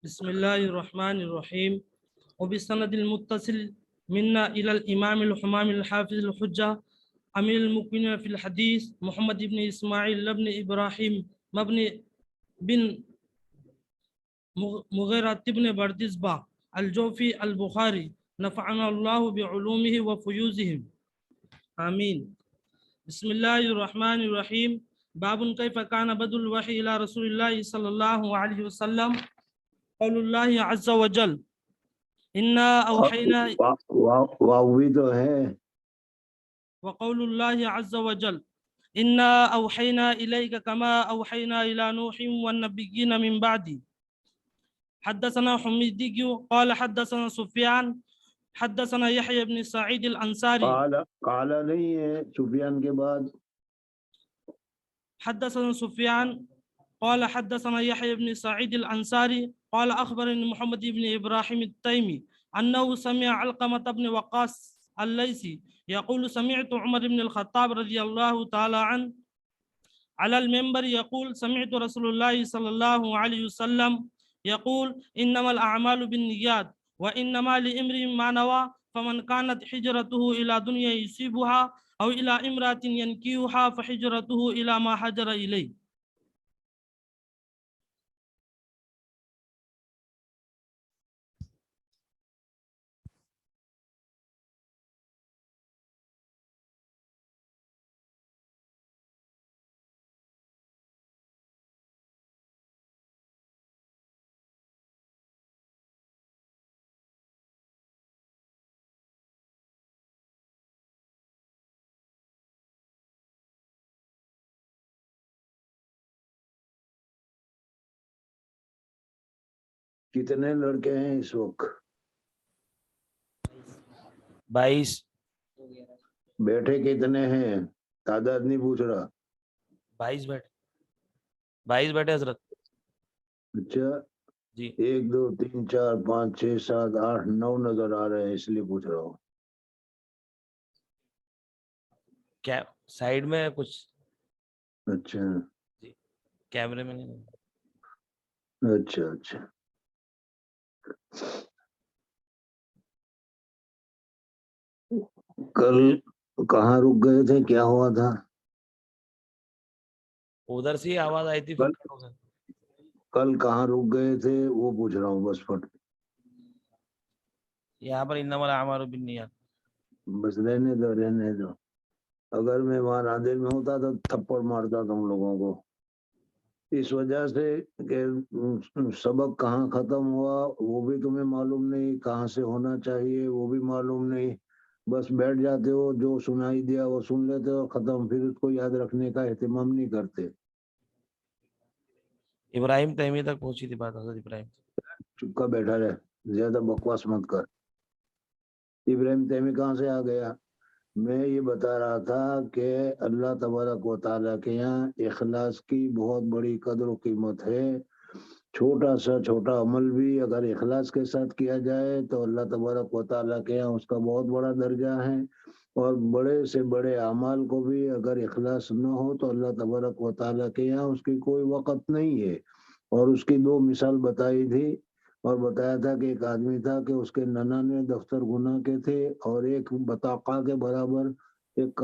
بسم الله الرحمن الرحيم وبالسند المتصل منا إلى الإمام الحمام الحافظ الحجة أمير المؤمنين في الحديث محمد بن إسماعيل بن إبراهيم بن مغيرة بن بردزبة الجوفي البخاري نفعنا الله بعلومه وفيوزهم آمين. بسم الله الرحمن الرحيم. باب كيف كان بدء الوحي إلى رسول الله صلى الله عليه وسلم. قول الله عز وجل إنا أوحينا واوی تو ہے. وقول الله عز وجل إنا أوحينا إليك كما أوحينا إلى نوح والنبيين من بعدي. حدثنا حميدي قال حدثنا سفيان حدثنا يحيى بن سعيد الأنصاري قال نہیں ہے سفیان کے بعد. حدثنا سفيان قال حدثنا يحيى بن سعيد الأنصاري قال أخبرني محمد بن إبراهيم التيمي أنه سمع علقمة بن وقاص الليثي يقول سمعت عمر بن الخطاب رضي الله تعالى عنه على المنبر يقول سمعت رسول الله صلى الله عليه وسلم يقول إنما الأعمال بالنيات وإنما لامرئ ما نوى فمن كانت حجرته إلى دنيا يصيبها أو إلى امرأة ينكحها فحجرته إلى ما هاجر إليه. کتنے لڑکے ہیں اس وقت؟ 22. بیٹے کتنے ہیں؟ تعداد نہیں پوچھ رہا. 22 بیٹے حضرت. اچھا جی 1 2 3 4 5 6 7 8 9 نظر آ رہے ہیں اس لیے پوچھ رہا ہوں. کیا سائیڈ میں کچھ اچھا جی کیمرے میں نہیں. اچھا اچھا. کل کہاں رک گئے تھے؟ کیا ہوا تھا؟ ادھر سے آواز آئی تھی. کل کہاں رک گئے تھے وہ پوچھ رہا ہوں بس. فٹ یہاں پر انما الاعمال بالنیات. بس رہنے دو. اگر میں وہاں نادر میں ہوتا تو تھپڑ مارتا تم لوگوں کو. اس وجہ سے کہ سبق کہاں ختم ہوا وہ بھی تمہیں معلوم نہیں, کہاں سے ہونا چاہیے وہ بھی معلوم نہیں. بس بیٹھ جاتے ہو, جو سنائی دیا وہ سن لیتے ہو, ختم. پھر اس کو یاد رکھنے کا اہتمام نہیں کرتے. ابراہیم تیمی تک پہنچی تھی بات. حضرت ابراہیم چپ کا بیٹھا رہے, زیادہ بکواس مت کر. ابراہیم تیمی کہاں سے آ گیا؟ میں یہ بتا رہا تھا کہ اللہ تبارک و تعالیٰ کے یہاں اخلاص کی بہت بڑی قدر و قیمت ہے. چھوٹا عمل بھی اگر اخلاص کے ساتھ کیا جائے تو اللہ تبارک و تعالیٰ کے یہاں اس کا بہت بڑا درجہ ہے. اور بڑے سے بڑے اعمال کو بھی اگر اخلاص نہ ہو تو اللہ تبارک و تعالیٰ کے یہاں اس کی کوئی وقت نہیں ہے. اور اس کی 2 مثال بتائی تھی اور بتایا تھا کہ ایک آدمی تھا کہ اس کے 99 دفتر گناہ کے تھے اور ایک بطاقہ کے برابر ایک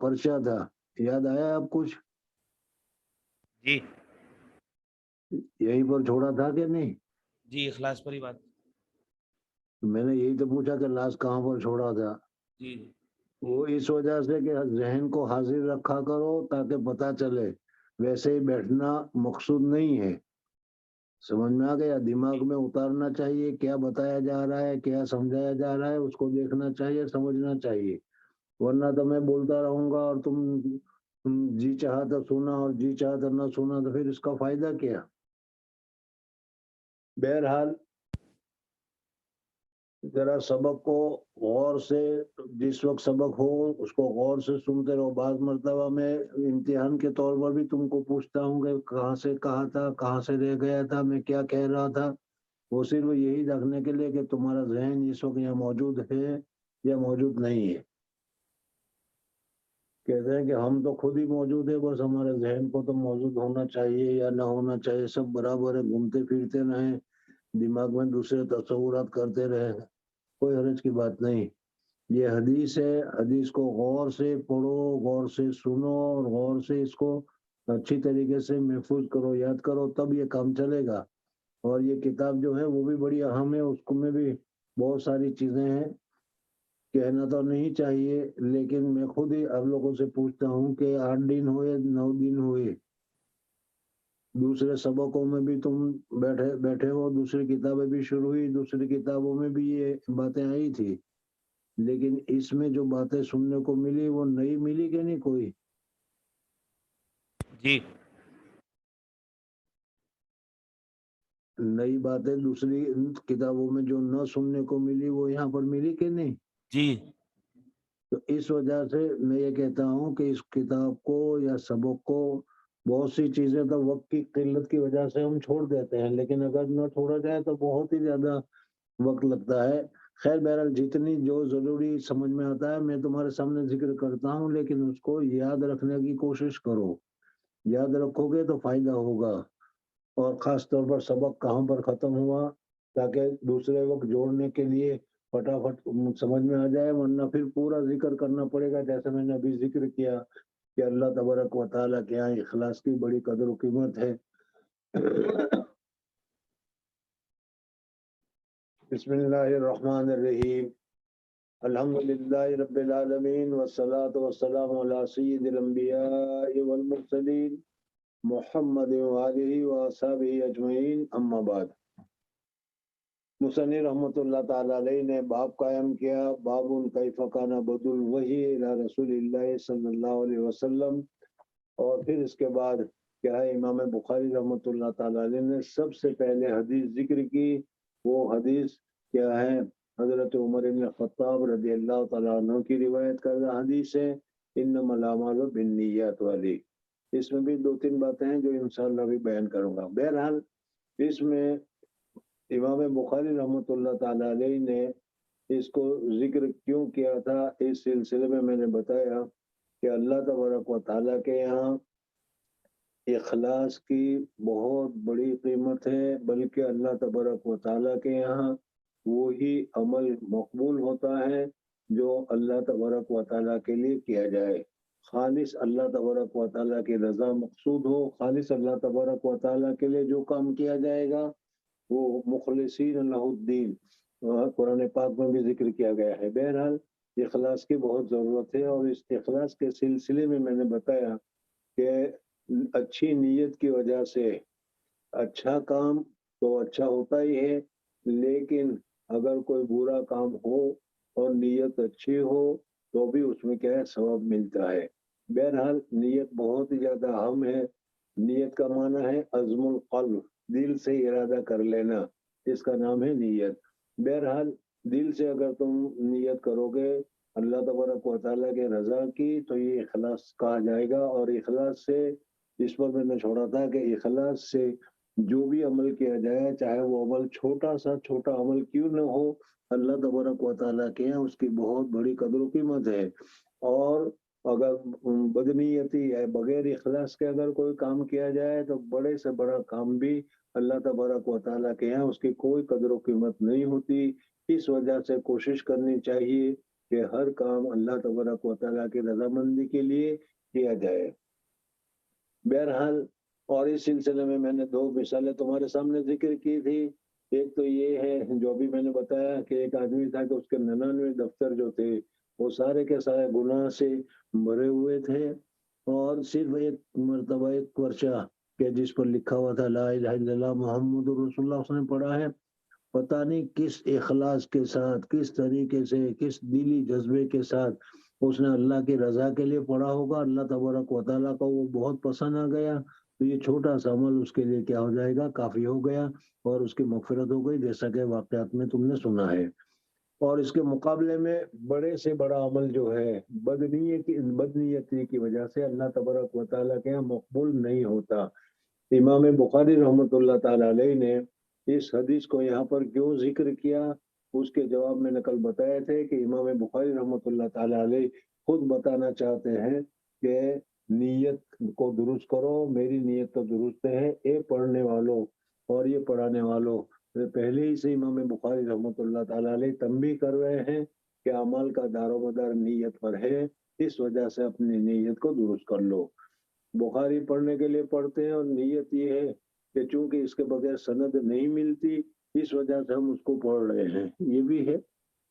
پرچہ تھا. یاد آیا آپ کچھ؟ جی یہیں پر چھوڑا تھا کہ نہیں؟ جی اخلاص پر ہی بات. میں نے یہی تو پوچھا کہ لاش کہاں پر چھوڑا تھا. جی وہ اس وجہ سے کہ ذہن کو حاضر رکھا کرو تاکہ پتہ چلے. ویسے ہی بیٹھنا مقصود نہیں ہے. سمجھ میں آ گیا؟ دماغ میں اتارنا چاہیے کیا بتایا جا رہا ہے, کیا سمجھایا جا رہا ہے, اس کو دیکھنا چاہیے, سمجھنا چاہیے. ورنہ تو میں بولتا رہوں گا اور تم جی چاہا تو سنا اور جی چاہا تو نہ سنا تو پھر اس کا فائدہ کیا؟ بہرحال ذرا سبق کو غور سے, جس وقت سبق ہو اس کو غور سے سنتے رہو. بعض مرتبہ میں امتحان کے طور پر بھی تم کو پوچھتا ہوں کہ کہاں سے کہا تھا, کہاں سے رہ گیا تھا, میں کیا کہہ رہا تھا. وہ صرف یہی دیکھنے کے لیے کہ تمہارا ذہن اس وقت یہاں موجود ہے یا موجود نہیں ہے. کہتے ہیں کہ ہم تو خود ہی موجود ہے, بس ہمارے ذہن کو تو موجود ہونا چاہیے یا نہ ہونا چاہیے, سب برابر ہے, گھومتے پھرتے رہیں. दिमाग में दूसरे तस्वुरात करते रहे, कोई हर्ज की बात नहीं। ये हदीस है, हदीस को गौर से पढ़ो, गौर से सुनो और गौर से इसको अच्छी तरीके से महफूज करो, याद करो, तब ये काम चलेगा। और ये किताब जो है वो भी बड़ी अहम है, उसको में भी बहुत सारी चीजें हैं, कहना तो नहीं चाहिए, लेकिन मैं खुद ही आप लोगों से पूछता हूँ कि 8 दिन हुए 9 दिन हुए, दूसरे सबकों में भी तुम बैठे हो, दूसरी किताबें भी शुरू हुई, दूसरी किताबों में भी ये बातें आई थी, लेकिन इसमें जो बातें सुनने को मिली वो नई मिली कि नहीं? कोई जी नई बातें दूसरी किताबों में जो न सुनने को मिली वो यहाँ पर मिली कि नहीं? जी तो इस वजह से मैं ये कहता हूँ कि इस किताब को या सबक को, बहुत सी चीजें तो वक्त की किल्लत की वजह से हम छोड़ देते हैं, लेकिन अगर न छोड़ा जाए तो बहुत ही ज्यादा वक्त लगता है। खैर बहरहाल जितनी जो जरूरी समझ में आता है मैं तुम्हारे सामने जिक्र करता हूँ, लेकिन उसको याद रखने की कोशिश करो, याद रखोगे तो फायदा होगा। और खास तौर पर सबक कहाँ पर खत्म हुआ, ताकि दूसरे वक्त जोड़ने के लिए फटाफट समझ में आ जाए, वरना फिर पूरा जिक्र करना पड़ेगा, जैसे मैंने अभी जिक्र किया कि अल्लाह तबारक व तआला के यहाँ इखलास की बड़ी कदर कीमत है। बिस्मिल्लाहिर्रहमानिर्रहीम, अल्हम्दुलिल्लाहि रब्बिल आलमीन वस्सलातु वस्सलामु अला सय्यिदिल अंबिया'i वल मुरसलीन मुहम्मद व आलिहि व अस्हाबिहि अजमईन, अम्मा बाद। मुसन्निफ रहमतुल्लाह ताला अलैहि ने बाब कायम किया, बाबुन कैफ काना बदुल वही इला रसूलिल्लाह सल्लल्लाहु अलैहि वसल्लम। और फिर इसके बाद क्या है, इमाम बुखारी रहमतुल्लाह ताला अलैहि ने सबसे पहले हदीस जिक्र की। वो हदीस क्या है, हजरत उमर इब्न खत्ताब रज़ी अल्लाह ताला अन्हु की रिवायत करदा हदीस है, इन्नमल अमालु बिन्नियात वाली। इसमें भी 2-3 बातें हैं जो इंशाअल्लाह भी बयान करूंगा। बहरहाल इसमें इमाम बुखारी रहमतुल्लाह ताला अलैहि ने इसको जिक्र क्यों किया था, इस सिलसिले में मैंने बताया कि अल्लाह तबारक व तआला के यहाँ इखलास की बहुत बड़ी कीमत है, बल्कि अल्लाह तबारक व तआला के यहाँ वो ही अमल मकबूल होता है जो अल्लाह तबारक व तआला के लिए किया जाए, खालिस अल्लाह तबारक व तआला की रज़ा मकसूद हो, खालिस अल्लाह तबारक व तआला के लिए जो काम किया जाएगा वो मुखलिसीन लहुद्दीन, कुरान पाक में भी जिक्र किया गया है। बहरहाल इखलास की बहुत ज़रूरत है, और इस इखलास के सिलसिले में मैंने बताया कि अच्छी नीयत की वजह से अच्छा काम तो अच्छा होता ही है, लेकिन अगर कोई बुरा काम हो और नीयत अच्छी हो तो भी उसमें क्या है, सवाब मिलता है। बहरहाल नीयत बहुत ही ज्यादा अहम है। नीयत का माना है अज़मुल क़ल्ब, दिल से इरादा कर लेना, इसका नाम है नीयत। बहरहाल दिल से अगर तुम नीयत करोगे अल्लाह तबारक व तआला के रज़ा की, तो ये इखलास कहा जाएगा। और इखलास से, इस पर मैंने छोड़ा था कि इखलास से जो भी अमल किया जाए, चाहे वो अमल छोटा सा छोटा अमल क्यों न हो, अल्लाह तबारक व तआला के यहाँ उसकी बहुत बड़ी कदर कीमत है। और अगर बदनीयती है, बगैर इखलास के अगर कोई काम किया जाए तो बड़े से बड़ा काम भी अल्लाह तबारक व तआला के यहाँ उसकी कोई कदर कीमत नहीं होती। इस वजह से कोशिश करनी चाहिए कि हर काम अल्लाह तबारक व तआला की रजामंदी के लिए किया जाए। बहरहाल और इस सिलसिले में मैंने 2 मिसालें तुम्हारे सामने जिक्र की थी। एक तो ये है जो भी मैंने बताया कि एक आदमी था कि उसके 99 दफ्तर जो थे वो सारे के सारे गुनाह से भरे हुए थे, और सिर्फ एक मरतबा एक पर्चा के जिस पर लिखा हुआ था ला इलाहा इल्लल्लाह मुहम्मदुर रसूलुल्लाह उसने पढ़ा है। पता नहीं किस इखलास के साथ, किस तरीके से, किस दिली जज्बे के साथ उसने अल्लाह की रजा के लिए पढ़ा होगा। अल्लाह तबारक व तआला को वो बहुत पसंद आ गया, तो ये छोटा सा अमल उसके लिए क्या हो जाएगा, काफी हो गया, और उसकी मगफिरत हो गई, जैसा कि वाकयात में तुमने सुना है। और इसके मुकाबले में बड़े से बड़ा अमल जो है, बदनीयती की वजह से अल्लाह तबारक व तआला के यहाँ मकबूल नहीं होता। इमाम बुखारी रहमतुल्लाह ताला अलैहि ने इस हदीस को यहाँ पर क्यों जिक्र किया, उसके जवाब में कल बताए थे कि इमाम बुखारी रहमतुल्लाह ताला अलैहि खुद बताना चाहते हैं कि नीयत को दुरुस्त करो, मेरी नीयत तो दुरुस्त है, ए पढ़ने वालों और ये पढ़ाने वालों, پہلے ہی سے امام بخاری رحمۃ اللہ تعالی علیہ تنبیہ کر رہے ہیں کہ اعمال کا دار و مدار نیت پر ہے، اس وجہ سے اپنی نیت کو درست کر لو۔ بخاری پڑھنے کے لیے پڑھتے ہیں اور نیت یہ ہے کہ چونکہ اس کے بغیر سند نہیں ملتی، اس وجہ سے ہم اس کو پڑھ رہے ہیں، یہ بھی ہے،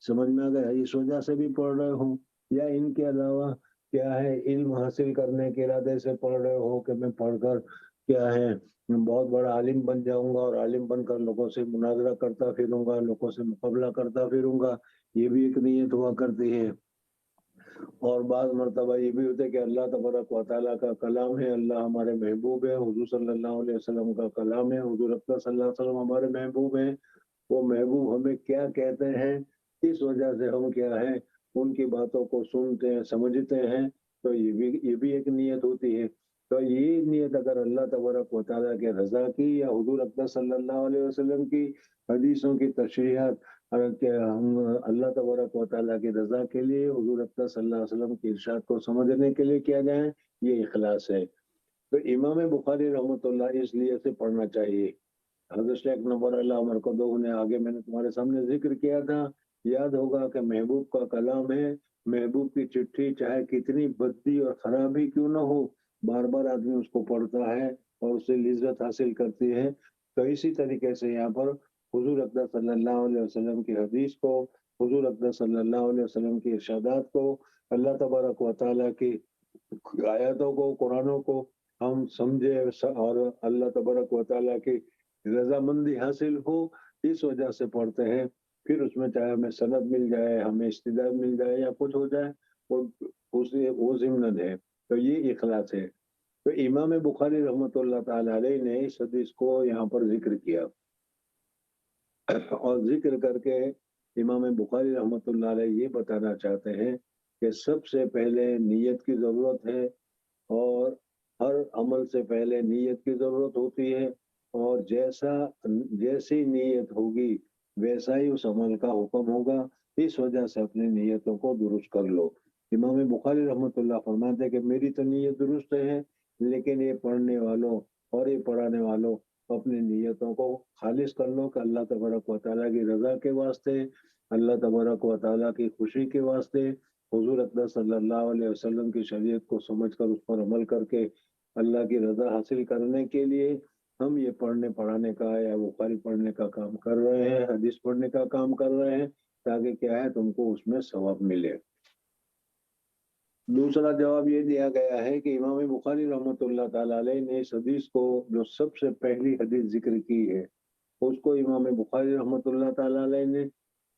سمجھ میں آ گیا، اس وجہ سے بھی پڑھ رہے ہوں، یا ان کے علاوہ کیا ہے علم حاصل کرنے کے ارادے سے پڑھ رہے ہو کہ میں پڑھ کر کیا ہے بہت بڑا عالم بن جاؤں گا اور عالم بن کر لوگوں سے مناظرہ کرتا پھروں گا، لوگوں سے مقابلہ کرتا پھروں گا، یہ بھی ایک نیت ہوا کرتی ہے۔ اور بعض مرتبہ یہ بھی ہوتا ہے کہ اللہ تبارک و تعالیٰ کا کلام ہے، اللہ ہمارے محبوب ہے، حضور صلی اللہ علیہ وسلم کا کلام ہے، حضور اکرم صلی اللہ علیہ وسلم ہمارے محبوب ہیں، وہ محبوب ہمیں کیا کہتے ہیں، اس وجہ سے ہم کیا ہے ان کی باتوں کو سنتے ہیں، سمجھتے ہیں، تو یہ بھی ایک نیت ہوتی ہے۔ تو یہ نیت اگر اللہ تبارک و تعالیٰ کے رضا کی یا حضور اکرم صلی اللہ علیہ وسلم کی حدیثوں کی تشریحات کہ ہم اللہ تبارک و تعالیٰ کی رضا کے لیے حضور اکرم صلی اللہ علیہ وسلم کی ارشاد کو سمجھنے کے لیے کیا جائیں، یہ اخلاص ہے۔ تو امام بخاری رحمۃ اللہ اس لیے سے پڑھنا چاہیے۔ حضرت شیخ نور اللہ مرکزو نے آگے میں نے تمہارے سامنے ذکر کیا تھا، یاد ہوگا کہ محبوب کا کلام ہے، محبوب کی چٹھی چاہے کتنی بدی اور خرابی کیوں نہ ہو، بار بار آدمی اس کو پڑھتا ہے اور اسے لذت حاصل کرتی ہے۔ تو اسی طریقے سے یہاں پر حضور اکرم صلی اللہ علیہ وسلم کی حدیث کو، حضور اکرم صلی اللہ علیہ وسلم کی ارشادات کو، اللہ تبارک و تعالیٰ کی آیاتوں کو، قرآنوں کو ہم سمجھے اور اللہ تبارک و تعالیٰ کی رضامندی حاصل ہو، اس وجہ سے پڑھتے ہیں۔ پھر اس میں چاہے ہمیں سند مل جائے، ہمیں استدلال مل جائے یا کچھ ہو جائے، وہ ضمن ہے، تو یہ اخلاص ہے۔ تو امام بخاری رحمۃ اللہ تعالی علیہ نے اس حدیث کو یہاں پر ذکر کیا، اور ذکر کر کے امام بخاری رحمۃ اللہ علیہ یہ بتانا چاہتے ہیں کہ سب سے پہلے نیت کی ضرورت ہے، اور ہر عمل سے پہلے نیت کی ضرورت ہوتی ہے، اور جیسی نیت ہوگی ویسا ہی اس عمل کا حکم ہوگا، اس وجہ سے اپنی نیتوں کو درست کر لو۔ امام بخاری رحمۃ اللہ فرماتے ہیں کہ میری تو نیت درست ہے، لیکن یہ پڑھنے والوں اور یہ پڑھانے والوں اپنی نیتوں کو خالص کر لو کہ اللہ تبارک و تعالیٰ کی رضا کے واسطے، اللہ تبارک و تعالیٰ کی خوشی کے واسطے، حضور اکرم صلی اللہ علیہ وسلم کی شریعت کو سمجھ کر اس پر عمل کر کے اللہ کی رضا حاصل کرنے کے لیے ہم یہ پڑھنے پڑھانے کا یا بخاری پڑھنے کا کام کر رہے ہیں، حدیث پڑھنے کا کام کر رہے ہیں، تاکہ کیا ہے تم کو اس میں ثواب ملے۔ دوسرا جواب یہ دیا گیا ہے کہ امام بخاری رحمۃ اللہ تعالی علیہ نے اس حدیث کو جو سب سے پہلی حدیث ذکر کی ہے اس کو امام بخاری رحمۃ اللہ تعالی علیہ نے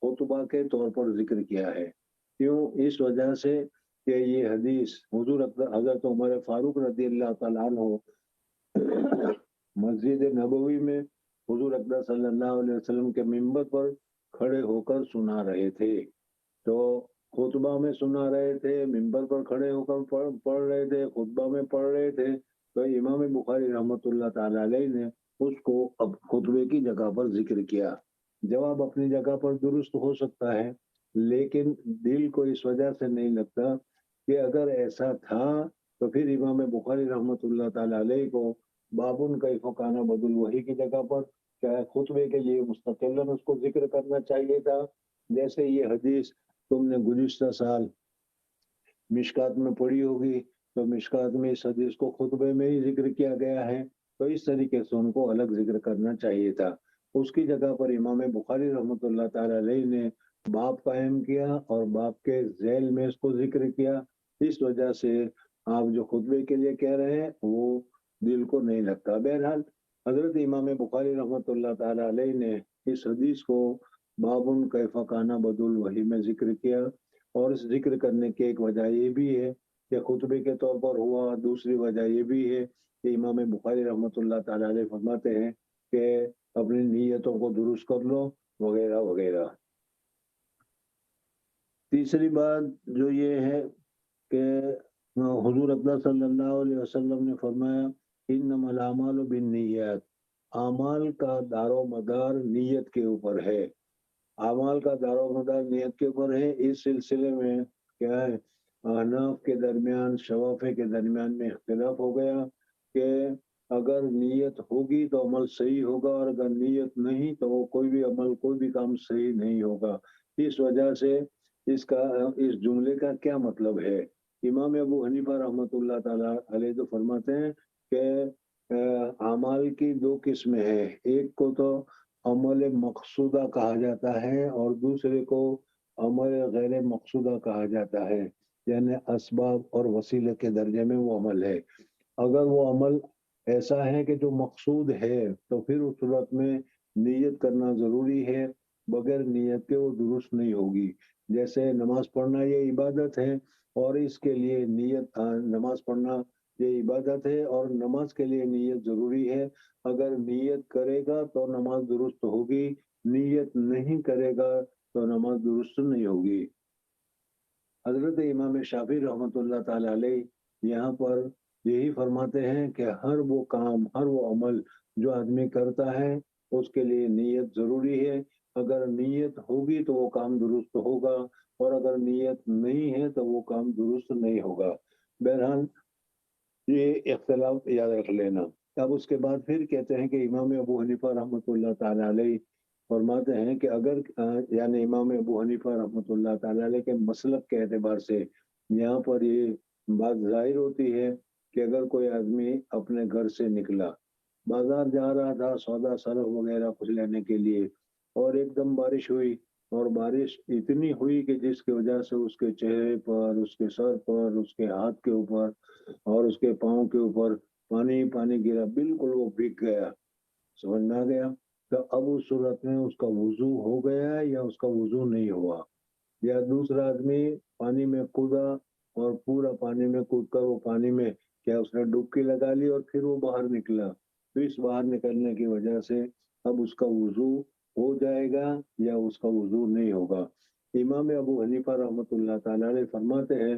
خطبہ کے طور پر ذکر کیا ہے۔ کیوں؟ اس وجہ سے کہ یہ حدیث حضرت عمر فاروق رضی اللہ تعالیٰ عنہ مسجد نبوی میں حضور اکرم صلی اللہ علیہ وسلم کے منبر پر کھڑے ہو کر سنا رہے تھے، تو خطبہ میں سنا رہے تھے، منبر پر کھڑے ہو کر پڑھ رہے تھے، خطبہ میں پڑھ رہے تھے، تو امام بخاری رحمۃ اللہ تعالی علیہ نے اس کو اب خطبے کی جگہ پر ذکر کیا۔ جواب اپنی جگہ پر درست ہو سکتا ہے، لیکن دل کو اس وجہ سے نہیں لگتا کہ اگر ایسا تھا تو پھر امام بخاری رحمۃ اللہ تعالی علیہ کو بابن کیف کان بدل الوحی کی جگہ پر کیا خطبے کے لیے مستقلاً اس کو ذکر کرنا چاہیے تھا۔ جیسے یہ حدیث تم نے گزشتہ سال مشکات میں پڑھی ہوگی، تو مشکات میں اس حدیث کو خطبے میں ہی ذکر کیا گیا ہے، تو اس طریقے سے ان کو الگ ذکر کرنا چاہیے تھا۔ اس کی جگہ پر امام بخاری رحمۃ اللہ تعالی علیہ نے باب قائم کیا اور باب کے ذیل میں اس کو ذکر کیا، اس وجہ سے آپ جو خطبے کے لیے کہہ رہے ہیں وہ دل کو نہیں لگتا۔ بہرحال حضرت امام بخاری رحمۃ اللہ تعالی علیہ نے اس حدیث کو بابن کیف کان بدل الوحی میں ذکر کیا، اور اس ذکر کرنے کی ایک وجہ یہ بھی ہے کہ خطبے کے طور پر ہوا، دوسری وجہ یہ بھی ہے کہ امام بخاری رحمۃ اللہ تعالی علیہ فرماتے ہیں کہ اپنی نیتوں کو درست کر لو وغیرہ وغیرہ۔ تیسری بات جو یہ ہے کہ حضور اکرم صلی اللہ علیہ وسلم نے فرمایا انما الاعمال بالنیات، اعمال کا دار و مدار نیت کے اوپر ہے، اعمال کا دار و مدار نیت کے اوپر ہے۔ اس سلسلے میں کیا ہے احناف کے درمیان، شوافے کے درمیان میں اختلاف ہو گیا کہ अगर नीयत होगी तो अमल सही होगा, और अगर नीयत नहीं तो वो कोई भी अमल, कोई भी काम सही नहीं होगा। इस वजह से इस जुमले का क्या मतलब है? इमाम अबू हनीफा रहमतुल्लाह ताला अलैह तो फरमाते हैं कि अमाल की दो किस्में हैं। एक को तो अमल मकसूदा कहा जाता है और दूसरे को अमल गैर मकसूदा कहा जाता है, यानी असबाब और वसीले के दर्जे में वो अमल है। अगर वो अमल ऐसा है कि जो मकसूद है तो फिर उस सूरत में नीयत करना ज़रूरी है, बगैर नीयत के वो दुरुस्त नहीं होगी। जैसे नमाज पढ़ना ये इबादत है, और इसके लिए नमाज पढ़ना ये इबादत है और नमाज के लिए नीयत ज़रूरी है। अगर नीयत करेगा तो नमाज दुरुस्त होगी, नीयत नहीं करेगा तो नमाज दुरुस्त नहीं होगी। हजरत इमाम शाफी रहमतुल्लाह ताला अलैह यहाँ पर यही फरमाते हैं कि हर वो काम, हर वो अमल जो आदमी करता है उसके लिए नीयत जरूरी है। अगर नीयत होगी तो वो काम दुरुस्त होगा, और अगर नीयत नहीं है तो वो काम दुरुस्त नहीं होगा। बहरहाल ये इख्तलाफ याद रख लेना। अब उसके बाद फिर कहते हैं कि इमाम अबू हनीफा रहमतुल्लाह ताला अलैह फरमाते हैं कि अगर यानी इमाम अबू हनीफा रहमतुल्लाह ताला अलैह के मसलक के एतबार से यहाँ पर ये बात जाहिर होती है कि अगर कोई आदमी अपने घर से निकला, बाजार जा रहा था सौदा सरफ वगैरह कुछ लेने के लिए, और एकदम बारिश हुई, और बारिश इतनी हुई कि जिसकी वजह से उसके चेहरे पर, उसके सर पर, उसके हाथ के ऊपर और उसके पाँव के ऊपर पानी ही पानी गिरा, बिल्कुल वो भीग गया। समझ में आ गया? तो अब उस सूरत में उसका वुजू हो गया या उसका वुजू नहीं हुआ? या दूसरा आदमी पानी में कूदा और पूरा पानी में कूद कर वो पानी में क्या उसने डुबकी लगा ली और फिर वो बाहर निकला, तो इस बाहर निकलने की वजह से अब उसका वुजू हो जाएगा या उसका वुजू नहीं होगा? इमाम अबू हनीफा रहमतुल्लाह ताला अलैह फरमाते हैं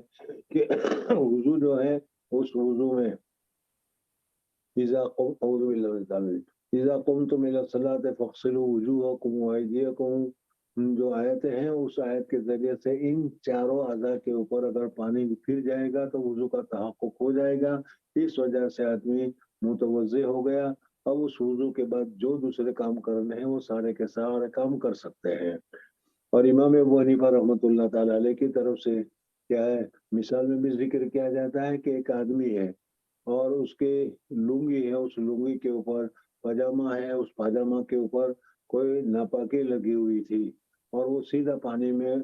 कि वुजू जो है, उस वुजू में इज़ा कुम अऊज़ु बिल्लाहि मिनश शैतानिर रजीम, इज़ा कुमतुम इला सलाति फग़सिलू वुजूहकुम व अयदियकुम, जो आयतें हैं उस आयत के जरिए से इन चारों अज़ा के ऊपर अगर पानी फिर जाएगा तो वुजू का तहक्कुक हो जाएगा। इस वजह से आदमी मुतवज़्ज़े हो गया। अब उस वुजू के बाद जो दूसरे काम करने हैं वो सारे के सारे काम कर सकते हैं। और इमाम अबू हनीफा रहमतुल्लाह ताला अलैह की तरफ से क्या है, मिसाल में भी जिक्र किया जाता है कि एक आदमी है और उसके लुंगी है, उस लुंगी के ऊपर पजामा है, उस पजामा के ऊपर कोई नापाकी लगी हुई थी, और वो सीधा पानी में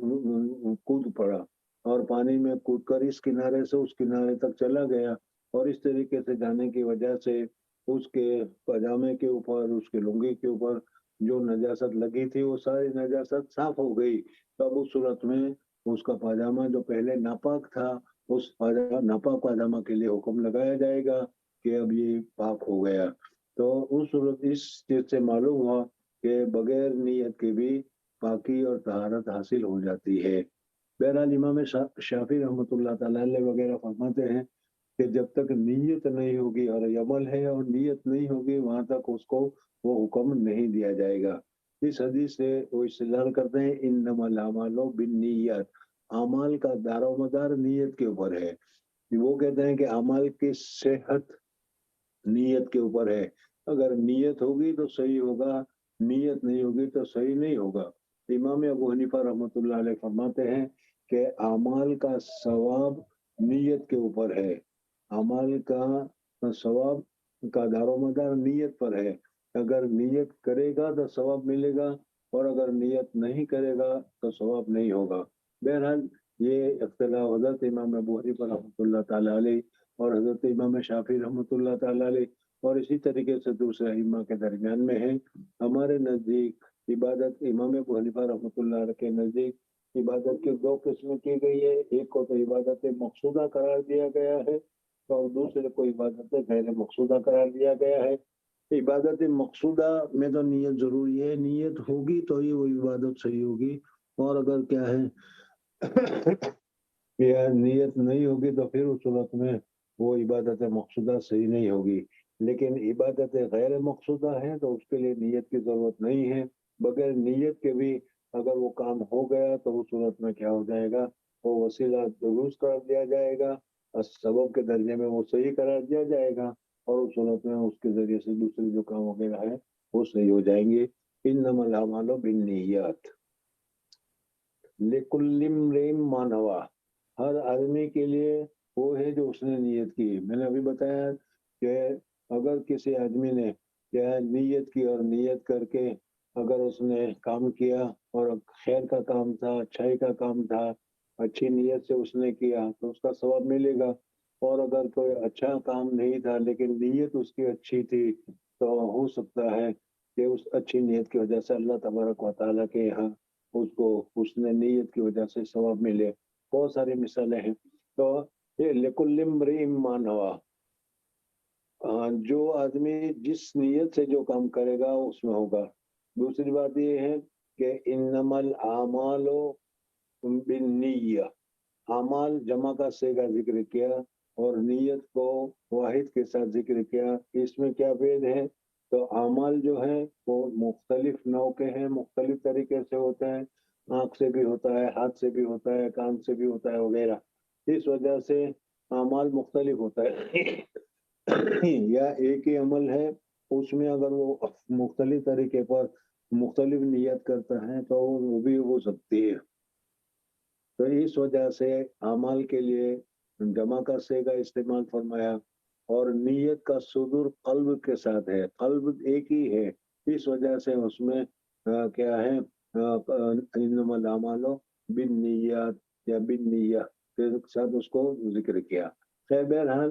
कूद पड़ा, और पानी में कूदकर इस किनारे से उस किनारे तक चला गया, और इस तरीके से जाने की वजह से उसके पजामे के ऊपर, उसके लुंगी के ऊपर जो नजासत लगी थी वो सारी नजासत साफ हो गई। तब उस सूरत में उसका पजामा जो पहले नापाक था, उस नापाक पाजामा के लिए हुक्म लगाया जाएगा कि अब ये पाक हो गया। तो उस सूरत इस चीज से मालूम हुआ कि बगैर नियत के भी पाकी और तहारत हासिल हो जाती है। बहरहाल इमाम शाफी रहमतुल्लाह ताला अलैह वगैरह फरमाते हैं कि जब तक नीयत नहीं होगी, और ये अमल है और नीयत नहीं होगी, वहां तक उसको वो हुक्म नहीं दिया जाएगा। इस हदीस से वो इस्तेदलाल करते हैं इन्नमल अमालु बिन्नियत, अमाल का दारोमदार नीयत के ऊपर है। वो कहते हैं कि अमाल की सेहत नीयत के ऊपर है। अगर नीयत होगी तो सही होगा, नीयत नहीं होगी तो सही नहीं होगा। इमाम अबू हनीफा रहमतुल्लाह अलैह फरमाते हैं कि अमाल का सवाब नीयत के ऊपर है। अमाल का सवाब का दारोमदार नीयत पर है। अगर नीयत करेगा तो सवाब मिलेगा, और अगर नीयत नहीं करेगा तो सवाब नहीं होगा। बहरहाल ये इख्तिलाफ हज़रत इमाम अबू हनीफा रहमतुल्लाह ताला अलैह और हज़रत इमाम शाफी रहमतुल्लाह ताला अलैह और इसी तरीके से दूसरे अइम्मा के दरमियान में है। हमारे नज़दीक इबादत इमाम अबू हनीफा रहमतुल्लाह अलैह के नज़दीक इबादत की दो किस्में की गई है। एक को तो इबादत मकसूदा करार दिया गया है, और दूसरे को इबादत गैर मकसूदा करार दिया गया है। इबादत मकसूदा में तो नीयत जरूरी है, नीयत होगी तो ही वो इबादत सही होगी, और अगर क्या है या नीयत नहीं होगी तो फिर उस सूरत में वो इबादत मकसूदा सही नहीं होगी। लेकिन इबादत गैर मकसूदा है तो उसके लिए नीयत की जरूरत नहीं है। बगैर नीयत के भी अगर वो काम हो गया तो उस सूरत में क्या हो जाएगा, वो वसीला दुरुस्त कर दिया जाएगा और सबब के दर्जे में वो सही करार दिया जाएगा। اور اس صورت میں اس کے ذریعے سے دوسرے جو کام وغیرہ ہے وہ صحیح ہو جائیں گے. انما الاعمال بالنیات لکل امرئ ما نوی، ہر آدمی کے لیے وہ ہے جو اس نے نیت کی. میں نے ابھی بتایا کہ اگر کسی آدمی نے کیا نیت کی اور نیت کر کے اگر اس نے کام کیا اور خیر کا کام تھا، اچھائی کا کام تھا، اچھی نیت سے اس نے کیا تو اس کا ثواب ملے گا. اور اگر کوئی اچھا کام نہیں تھا لیکن نیت اس کی اچھی تھی تو ہو سکتا ہے کہ اس اچھی نیت کی وجہ سے اللہ تبارک و تعالیٰ کے یہاں اس کو اس نے نیت کی وجہ سے ثواب ملے. بہت ساری مثالیں ہیں. تو یہ لکل امرئ ما نوی، جو آدمی جس نیت سے جو کام کرے گا اس میں ہوگا. دوسری بات یہ ہے کہ انما الاعمال بالنیہ، اعمال جمع کا صیغہ ذکر کیا اور نیت کو واحد کے ساتھ ذکر کیا. اس میں کیا بید ہے؟ تو اعمال جو ہیں وہ مختلف نوع کے ہیں، مختلف طریقے سے ہوتے ہیں. آنکھ سے بھی ہوتا ہے، ہاتھ سے بھی ہوتا ہے، کان سے بھی ہوتا ہے وغیرہ. اس وجہ سے اعمال مختلف ہوتا ہے. یا ایک ہی عمل ہے اس میں اگر وہ مختلف طریقے پر مختلف نیت کرتا ہے تو وہ بھی ہو سکتی ہے. تو اس وجہ سے اعمال کے لیے جمع کا صیغہ استعمال فرمایا. اور نیت کا صدور قلب کے ساتھ ہے، قلب ایک ہی ہے، اس وجہ سے اس میں کیا ہے انما الاعمال بالنیات یا بالنیہ کے ساتھ اس کو ذکر کیا. خیر بہرحال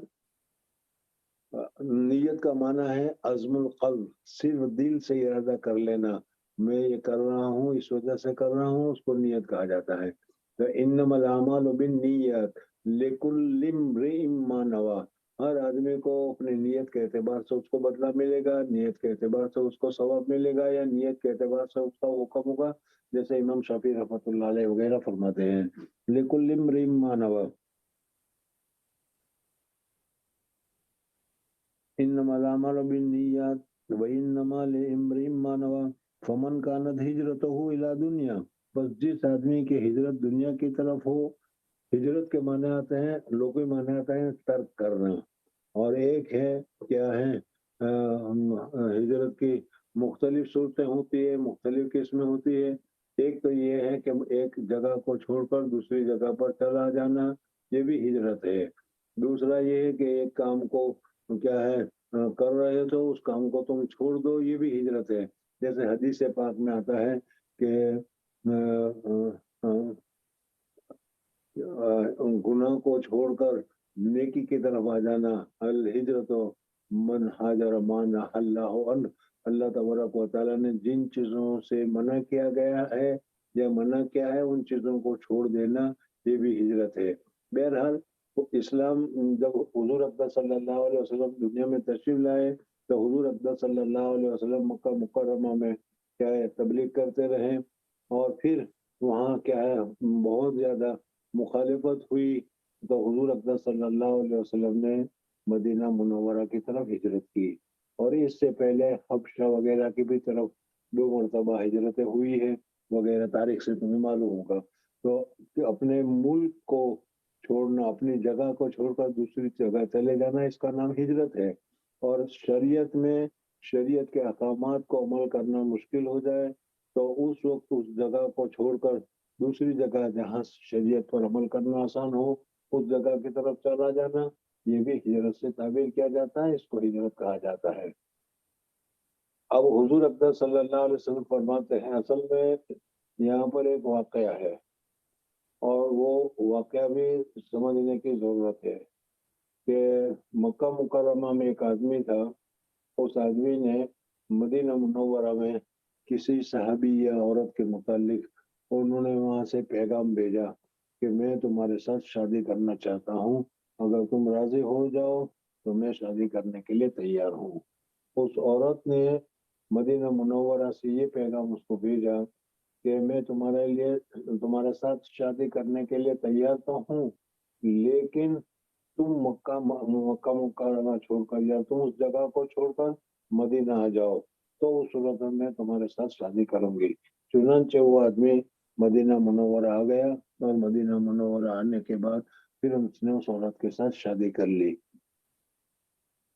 نیت کا معنی ہے عزم القلب، صرف دل سے ارادہ کر لینا، میں یہ کر رہا ہوں اس وجہ سے کر رہا ہوں، اس کو نیت کہا جاتا ہے. تو انما الاعمال بالنیات لکل امرئ ما نوی، ہر آدمی کو اپنی نیت کے اعتبار سے اس کو بدلہ ملے گا، نیت کے اعتبار سے اس کو ثواب ملے گا، یا نیت کے اعتبار سے اس کا حکم ہوگا. جیسے امام شافعی رحمۃ اللہ علیہ وغیرہ فرماتے ہیں لکل امرئ ما نوی انما الاعمال بالنیات وانما لامرئ ما نوی فمن كانت هجرته الى دنیا، بس جس آدمی کی ہجرت دنیا کی طرف ہو. ہجرت کے معنی آتے ہیں، لوگوں معنی آتے ہیں ترک کرنا، اور ایک ہے کیا ہے ہجرت کی مختلف صورتیں ہوتی ہے، مختلف قسمیں ہوتی ہے. ایک تو یہ ہے کہ ایک جگہ کو چھوڑ کر دوسری جگہ پر چلا جانا، یہ بھی ہجرت ہے. دوسرا یہ ہے کہ ایک کام کو کیا ہے کر رہے تو اس کام کو تم چھوڑ دو، یہ بھی ہجرت ہے. جیسے حدیث پاک میں آتا ہے کہ گناہ کو چھوڑ کر نیکی کی طرف آ جانا، الہجرت من ہاجر ما نہی اللہ عنہ. اللہ تبارک و تعالیٰ نے جن چیزوں سے منع کیا گیا ہے یا منع کیا ہے ان چیزوں کو چھوڑ دینا، یہ بھی ہجرت ہے. بہرحال اسلام جب حضور اقدس صلی اللہ علیہ وسلم دنیا میں تشریف لائے تو حضور اقدس صلی اللہ علیہ وسلم مکہ مکرمہ میں کیا ہے تبلیغ کرتے رہے، اور پھر وہاں کیا ہے بہت زیادہ مخالفت ہوئی تو حضور اقدس صلی اللہ علیہ وسلم نے مدینہ منورہ کی طرف ہجرت کی. اور اس سے پہلے حبشہ وغیرہ کی بھی طرف 2 مرتبہ ہجرتیں ہوئی ہیں وغیرہ، تاریخ سے تمہیں معلوم ہوگا. تو اپنے ملک کو چھوڑنا، اپنی جگہ کو چھوڑ کر دوسری جگہ چلے جانا، اس کا نام ہجرت ہے. اور شریعت میں شریعت کے احکامات کو عمل کرنا مشکل ہو جائے تو اس وقت اس جگہ کو چھوڑ کر دوسری جگہ جہاں شریعت پر عمل کرنا آسان ہو اس جگہ کی طرف چلا جانا، یہ بھی ہجرت سے تعبیر کیا جاتا ہے، اس کو ہجرت کہا جاتا ہے. اب حضور اقدس صلی اللہ علیہ وسلم فرماتے ہیں اصل میں یہاں پر ایک واقعہ ہے اور وہ واقعہ بھی سمجھنے کی ضرورت ہے کہ مکہ مکرمہ میں ایک آدمی تھا. اس آدمی نے مدینہ منورہ میں کسی صحابی یا عورت کے متعلق انہوں نے وہاں سے پیغام بھیجا کہ میں تمہارے ساتھ شادی کرنا چاہتا ہوں، اگر تم راضی ہو جاؤ تو میں شادی کرنے کے لیے تیار ہوں. اس عورت نے مدینہ منورہ سے یہ پیغام اس کو بھیجا کہ میں تمہارے ساتھ شادی کرنے کے لیے تیار تو ہوں، لیکن تم مکہ مکرمہ چھوڑ کر یا تم اس جگہ کو چھوڑ کر مدینہ آ جاؤ تو اس صورت میں تمہارے ساتھ شادی کروں گی. چنانچہ وہ آدمی مدینہ منورہ آ گیا اور مدینہ منورہ آنے کے بعد پھر اس نے اس عورت کے ساتھ شادی کر لی.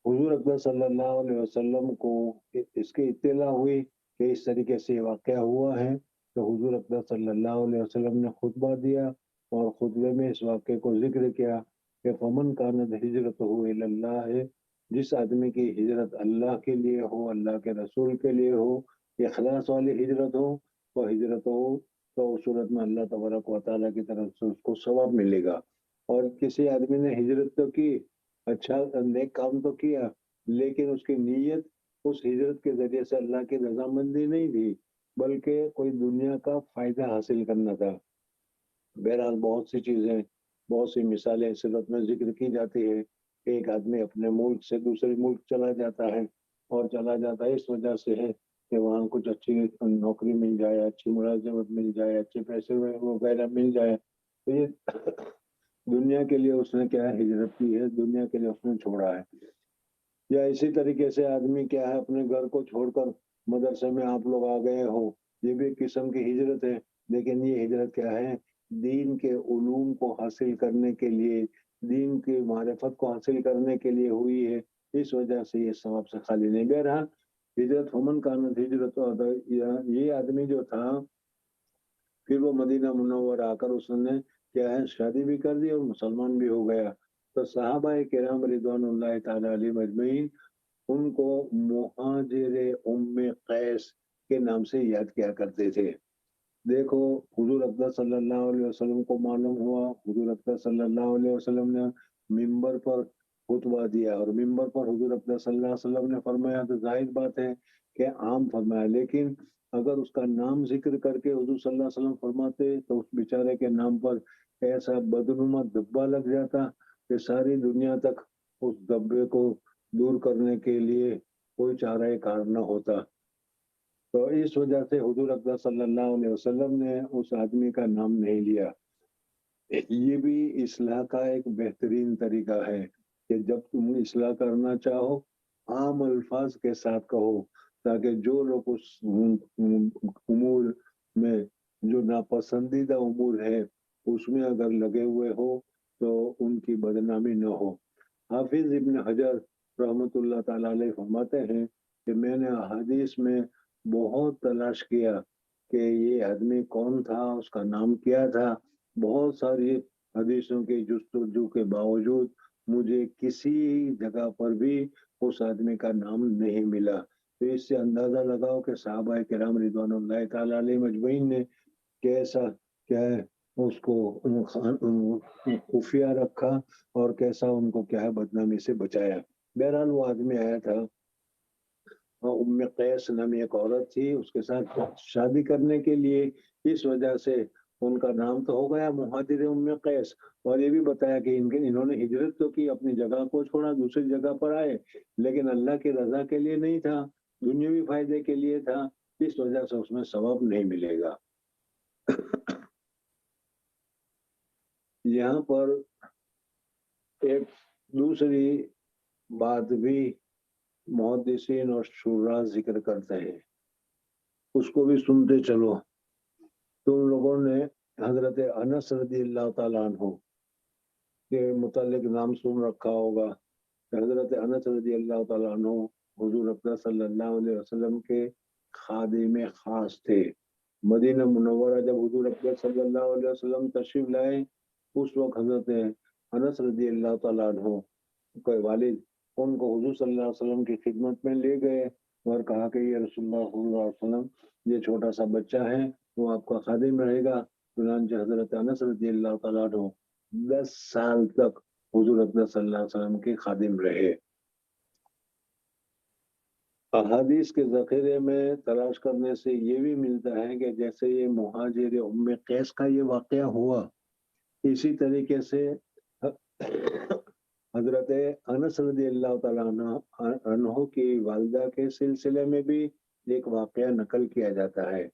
हुजूर अकबर सल्लल्लाहु अलैहि वसल्लम को इसकी इत्तला हुई कि इस तरीके से ये वाक़या हुआ है, तो हुजूर अकबर सल्लल्लाहु अलैहि वसल्लम ने खुतबा दिया और खुतबे में इस वाक़े को जिक्र किया कि फमन कानत हिजरतहु इलल्लाह है, जिस आदमी की हिजरत अल्लाह के लिए हो, अल्लाह के रसूल के लिए हो, इखलास वाली हिजरत हो, तो हिजरत हो तो उस सूरत में अल्लाह तबारक व तआला की तरफ से उसको सवाब मिलेगा। और किसी आदमी ने हिजरत तो की, अच्छा नेक काम तो किया, लेकिन उसकी नीयत उस हिजरत के जरिए से अल्लाह की रजामंदी नहीं थी, बल्कि कोई दुनिया का फायदा हासिल करना था। बहरहाल बहुत सी चीजें, बहुत सी मिसालें सिरत में जिक्र की जाती है कि एक आदमी अपने मुल्क से दूसरे मुल्क चला जाता है, और चला जाता है इस वजह से है कि वहाँ कुछ अच्छी नौकरी मिल जाए, अच्छी मुलाजिमत मिल जाए, अच्छे पैसे वगैरह मिल जाए। तो ये दुनिया के लिए उसने क्या है, हिजरत की है, दुनिया के लिए उसने छोड़ा है। या इसी तरीके से आदमी क्या है, अपने घर को छोड़कर मदरसे में आप लोग आ गए हो, ये भी एक किस्म की हिजरत है। लेकिन ये हिजरत क्या है, दीन के उलूम को हासिल करने के लिए, दीन की मारिफत को हासिल करने के लिए हुई है। इस वजह से ये सवाब से खाली नहीं। बहरहाल हिजरत हमन कानत हिजरत, ये आदमी जो था, फिर वो मदीना मुनव्वर आकर उसने क्या है, शादी भी कर दी और मुसलमान भी हो गया। तो सहाबा किराम रिदवानुल्लाह ताला अलैहिम अजमईन उनको मुहाजिर उम्मे कैस के नाम से याद किया करते थे। देखो, हुजूर अकबर सल्लल्लाहु अलैहि वसल्लम को मालूम हुआ, हुजूर अकबर सल्लल्लाहु अलैहि वसल्लम ने मिंबर पर खुतबा दिया, और मिंबर पर हुजूर अकबर सल्लल्लाहु अलैहि वसल्लम ने फरमाया, तो जाहिर बात है कि आम फरमाया। लेकिन अगर उसका नाम जिक्र करके हुजूर सल्लल्लाहु अलैहि वसल्लम फरमाते, तो उस बेचारे के नाम पर ऐसा बदनुमा धब्बा लग जाता कि सारी दुनिया तक उस धब्बे को दूर करने के लिए कोई चारा कार न होता। तो इस वजह से हुजूर अकबर सल्लल्लाहु अलैहि वसल्लम ने उस आदमी का नाम नहीं लिया। ये भी इस्लाह का एक बेहतरीन तरीका है कि जब तुम इस्लाह करना चाहो, आम अल्फाज के साथ कहो, ताकि जो लोग उस उमूर में, जो नापसंदीदा उमूर है, उसमें अगर लगे हुए हो तो उनकी बदनामी न हो। हाफिज इब्न हजर रहमतुल्लाह ताला अलैह फरमाते हैं कि मैंने हदीस में बहुत तलाश किया कि ये आदमी कौन था, उसका नाम क्या था। बहुत सारी हदीसों के जुस्तजू के बावजूद मुझे किसी जगह पर भी उस आदमी का नाम नहीं मिला। तो इससे अंदाजा लगाओ कि सहाबा किराम रिदवानुल्लाह ताला अलैहिम अजमईन ने कैसा, क्या है, उसको खुफिया रखा, और कैसा उनको क्या है, बदनामी से बचाया। बहरहाल वो आदमी आया था, उम्मे कैस नामी एक औरत थी, उसके साथ शादी करने के लिए। इस वजह से उनका नाम तो हो गया मुहाजिर उम्मे कैस। और ये भी बताया कि इन्होंने हिजरत तो की, अपनी जगह को छोड़ा, दूसरी जगह पर आए, लेकिन अल्लाह की रजा के लिए नहीं था, दुनियावी फायदे के लिए था। इस वजह से उसमें सवाब नहीं मिलेगा। यहाँ पर एक दूसरी बात भी मुहद्दिसीन और शुर्रा जिक्र करते हैं, उसको भी सुनते चलो। तुम लोगों ने हजरत अनस रज़ियल्लाहु ताला अन्हु के मुतालिक नाम सुन रखा होगा। हजरत अनस रज़ियल्लाहु ताला अन्हु हुजूर अकबर सल्लल्लाहु अलैहि वसल्लम के खादिम खास थे। मदीना मुनव्वरा जब हुजूर अकबर सल्लल्लाहु अलैहि वसल्लम तशरीफ लाए, उस वक्त हजरत अनस रज़ियल्लाहु ताला अन्हु के वालिद उनको हुजूर सल्लल्लाहु अलैहि वसल्लम की खिदमत में ले गए और कहा कि ये रसूलुल्लाह सल्लल्लाहु अलैहि वसल्लम, ये छोटा सा बच्चा है, वो आपका खादिम रहेगा। चुनांचे हजरत अनस रज़ियल्लाहु ताला अन्हु 10 साल तक हुजूर अकबर सल्लल्लाहु अलैहि वसल्लम के खादिम रहे। अहादीस के ज़ख़ीरे में तलाश करने से ये भी मिलता है कि जैसे ये मुहाजिर उम्मे कैस का ये वाक़या हुआ, इसी तरीके से हजरत अनस रज़ियल्लाहु ताला अन्हु की वालिदा के सिलसिले में भी एक वाक़या नकल किया जाता है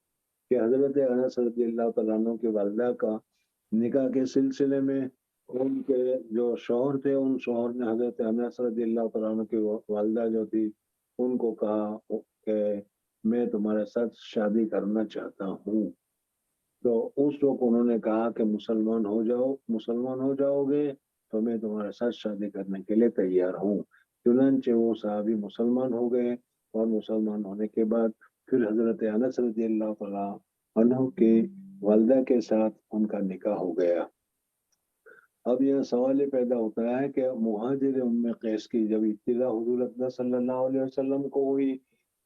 कि हजरत अनस रज़ियल्लाहु ताला अन्हु की वालिदा का निकाह के सिलसिले में उनके जो शौहर थे, उन शौहर ने हजरत अनस रज़ियल्लाहु ताला अन्हु की वालिदा जो थी, उनको कहा कि मैं तुम्हारे साथ शादी करना चाहता हूँ। तो उस वक्त उन्होंने कहा कि मुसलमान हो जाओ, मुसलमान हो जाओगे तो मैं तुम्हारे साथ शादी करने के लिए तैयार हूँ। चुनांचे वो साहबी मुसलमान हो गए और मुसलमान होने के बाद फिर हजरत अनस रज़ियल्लाहु तआला अन्हु के वालिदा के साथ उनका निकाह हो गया। अब यह सवाल ये पैदा होता है कि मुहाजिर उम्मे कैस की जब इब्तिला हुजूर अकबर सल्लल्लाहु अलैहि वसल्लम को हुई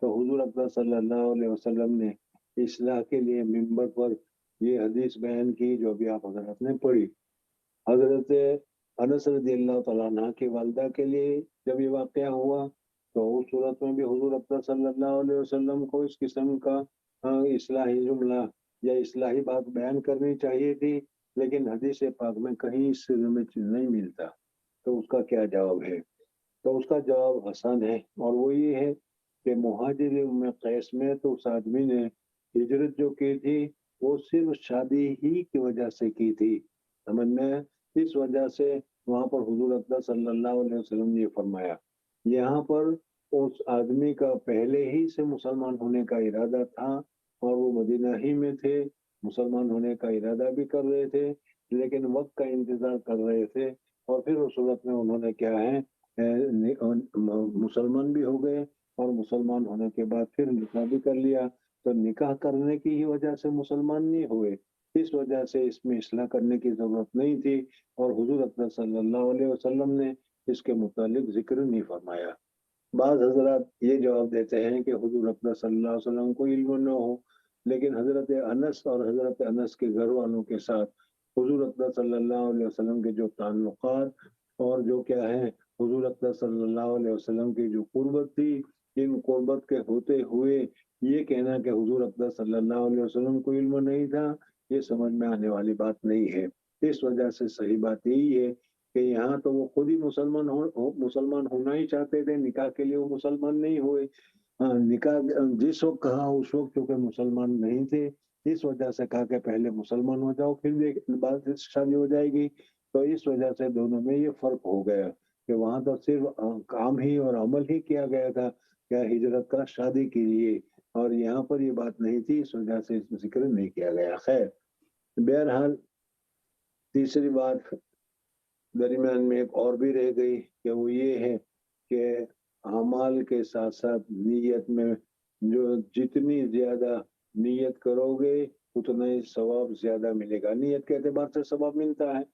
तो हुजूर अकबर सल्लल्लाहु अलैहि वसल्लम ने इस्लाह के लिए मिंबर पर ये हदीस बयान की जो भी आप हजरत ने पढ़ी। हजरत अनस रज़ियल्लाहु तआला अन्हा की वालिदा के लिए जब ये वाक़या हुआ तो उस सूरत में भी हुजूर अकबर सल्लल्लाहु अलैहि वसल्लम को इस किस्म का इस्लाही जुमला या इस्लाही बात बयान करनी चाहिए थी, लेकिन हदीस पाक में कहीं इस में नहीं मिलता। तो उसका क्या जवाब है? तो उसका जवाब आसान है और वो ये है कि मुहाजिर उम्मे कैस में तो उस आदमी ने हिजरत जो की थी वो सिर्फ शादी ही की वजह से की थी। समझ में? इस वजह से वहां पर हुजूर अकबर सल्लल्लाहु अलैहि वसल्लम ने फरमाया। यहाँ पर उस आदमी का पहले ही से मुसलमान होने का इरादा था और वो मदीना ही में थे, मुसलमान होने का इरादा भी कर रहे थे, लेकिन वक्त का इंतजार कर रहे थे और फिर उस सूरत में उन्होंने क्या है मुसलमान भी हो गए और मुसलमान होने के बाद फिर निकाह भी कर लिया। तो निकाह करने की ही वजह से मुसलमान नहीं हुए, इस वजह से इसमें इस्लाह करने की जरूरत नहीं थी और हुजूर अकबर सल्लल्लाहु अलैहि वसल्लम ने इसके मुतालिक जिक्र नहीं फरमाया। बाज़ हज़रात ये जवाब देते हैं कि हुजूर अकबर सल्लल्लाहु अलैहि वसल्लम को इल्म न हो, लेकिन हज़रत अनस और हज़रत अनस के घर वालों के साथ हुजूर अकबर सल्लल्लाहु अलैहि वसल्लम के जो ताल्लुकात और जो क्या है हुजूर अकबर सल्लल्लाहु अलैहि वसल्लम की जो कुर्बत थी, इन कुर्बत के होते हुए ये कहना कि हुजूर अकबर सल्लल्लाहु अलैहि वसल्लम को इल्म नहीं था, ये समझ में आने वाली बात नहीं है। इस वजह से सही बात यही है कि यहाँ तो वो खुद ही मुसलमान होना ही चाहते थे, निकाह के लिए वो मुसलमान नहीं हुए। हाँ, निकाह जिस वक्त कहा उस वक्त क्योंकि मुसलमान नहीं थे, इस वजह से कहा कि पहले मुसलमान हो जाओ फिर बाद में शादी हो जाएगी। तो इस वजह से दोनों में ये फर्क हो गया कि वहां तो सिर्फ काम ही और अमल ही किया गया था क्या हिजरत का शादी के लिए, और यहाँ पर ये बात नहीं थी, इस वजह से इसमें जिक्र नहीं किया गया। खैर, बहरहाल तीसरी बात दरमियान में एक और भी रह गई कि वो ये है कि अमाल के साथ साथ नीयत में जो जितनी ज्यादा नीयत करोगे उतना ही सवाब ज्यादा मिलेगा। नीयत के एतबार से सवाब मिलता है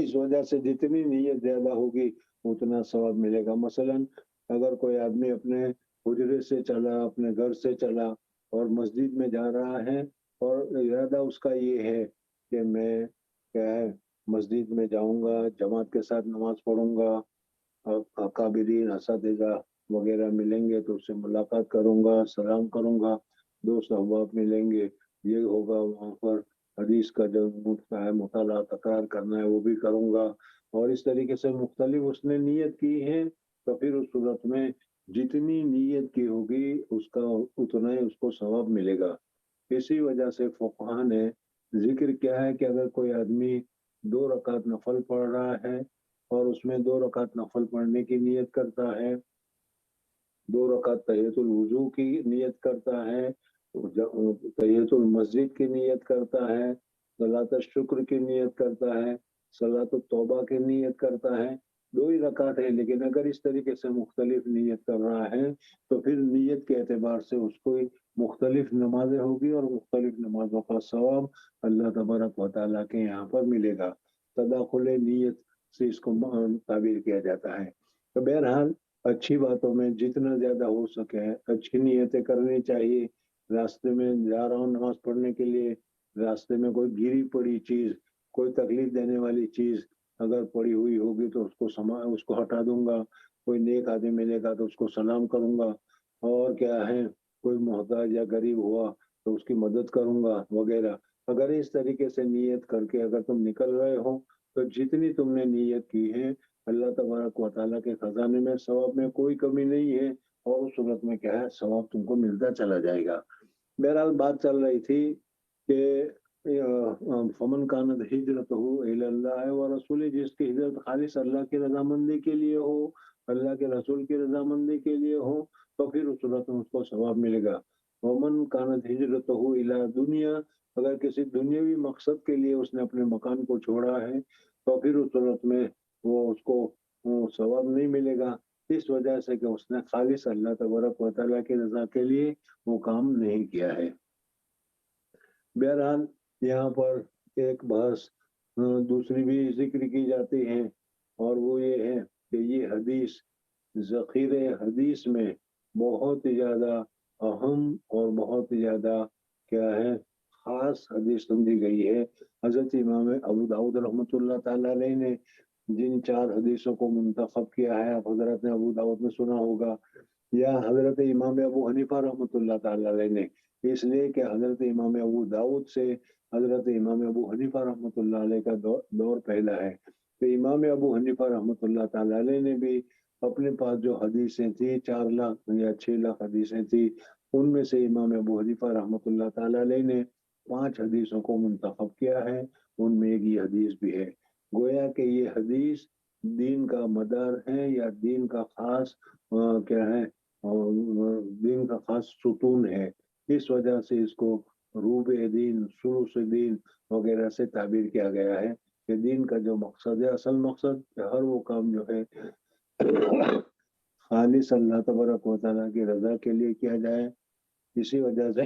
इस वजह से जितनी नीयत ज्यादा होगी उतना सवाब मिलेगा। मसलन अगर कोई आदमी अपने हुजरे से चला, अपने घर से चला और मस्जिद में जा रहा है और इरादा उसका ये है कि मैं क्या है मस्जिद में जाऊंगा, जमात के साथ नमाज पढ़ूंगा, अकाबिरीन असातिज़ा वगैरह मिलेंगे तो उससे मुलाकात करूंगा, सलाम करूंगा, दोस्त अहबाब मिलेंगे, ये होगा वहाँ पर हदीस का जो है मुताला तकरार करना है वो भी करूंगा, और इस तरीके से मुख्तलिफ उसने नीयत की है। तो फिर उस सूरत में जितनी नीयत की होगी उसका उतना ही उसको सवाब मिलेगा। इसी वजह से फुक़हा ने जिक्र किया है कि अगर कोई आदमी 2 रकात नफल पढ़ रहा है और उसमें 2 रकात नफल पढ़ने की नियत करता है, 2 रकात तहियतुल वुजू की नियत करता है, तहियतुल मस्जिद की नियत करता है, सलात शुक्र की नियत करता है, सलात तौबा की नियत करता है, 2 ही रकात है, लेकिन अगर इस तरीके से मुख्तलिफ नियत कर रहा है तो फिर नियत के एतबार से उसको मुख्तलिफ नमाजें होगी और मुख्तलिफ नमाजों का सवाब अल्लाह तबारक व तआला के यहाँ पर मिलेगा। तदाखुल नियत से इसको ताबीर किया जाता है। तो बहरहाल अच्छी बातों में जितना ज्यादा हो सके अच्छी नियतें करनी चाहिए। रास्ते में जा रहा हूँ नमाज पढ़ने के लिए, रास्ते में कोई गिरी पड़ी चीज, कोई तकलीफ देने वाली चीज अगर पड़ी हुई होगी तो उसको हटा दूंगा, कोई नेक आदमी मिलेगा तो उसको सलाम करूंगा, और क्या है कोई मोहताज या गरीब हुआ तो उसकी मदद करूंगा वगैरह। अगर इस तरीके से नियत करके अगर तुम निकल रहे हो तो जितनी तुमने नियत की है अल्लाह तबारक व तआला के खजाने में सवाब में कोई कमी नहीं है, और उस सूरत में क्या है सवाब तुमको मिलता चला जाएगा। बहरहाल बात चल रही थी कि फमन कानत हिजरतहु इलल्लाह व रसूली, जिसकी हिजरत खालिस अल्लाह की रजामंदी के लिए हो, अल्लाह के रसूल की रजामंदी के लिए हो, तो फिर उस सूरत में उसको सवाब मिलेगा। वमन कानत हिजरतहु इला दुनिया, अगर किसी दुनियावी मकसद के लिए उसने अपने मकान को छोड़ा है तो फिर उस सूरत में वो उसको सवाब नहीं मिलेगा। इस वजह से कि उसने खालिस अल्लाह तबारक व तआला की रजा के लिए वो काम नहीं किया है। बहरहाल यहाँ पर एक बहस दूसरी भी जिक्र की जाती है, और वो ये है कि ये हदीस ज़ख़ीरे हदीस में बहुत ही ज़्यादा अहम और बहुत ही ज़्यादा क्या है ख़ास हदीस समझी गई है। हज़रत इमाम अबू दाऊद रहमतुल्लाह ताला अलैह ने जिन 4 हदीसों को मुंतखब किया है, आप हज़रत ने अबू दाऊद में सुना होगा, या हज़रत इमाम अबू हनीफा रहमतुल्लाह ताला अलैह ने, इसलिए कि हज़रत इमाम अबू दाऊद से हज़रत इमाम अबू हनीफा रहमतुल्लाह अलैह का दौर पहला है। तो इमाम अबू हनीफा रहमतुल्लाह ताला अलैह ने भी अपने पास जो हदीसें थी 4 लाख या 6 लाख हदीसें थी, उनमें से इमाम अबू हनीफा रहमतुल्लाह ताला अलैह ने 5 हदीसों को मुंतखब किया है, उनमें एक ये हदीस भी है। गोया कि ये हदीस दीन का मदार है या दीन का खास क्या है दीन का खास सुतून है। इस वजह से इसको रूब दीन, सुलूस दीन वगैरह से ताबीर किया गया है कि दीन का जो मकसद है, असल मकसद हर वो काम जो है खालिस अल्लाह तबारक व तआला की रजा के लिए किया जाए। इसी वजह से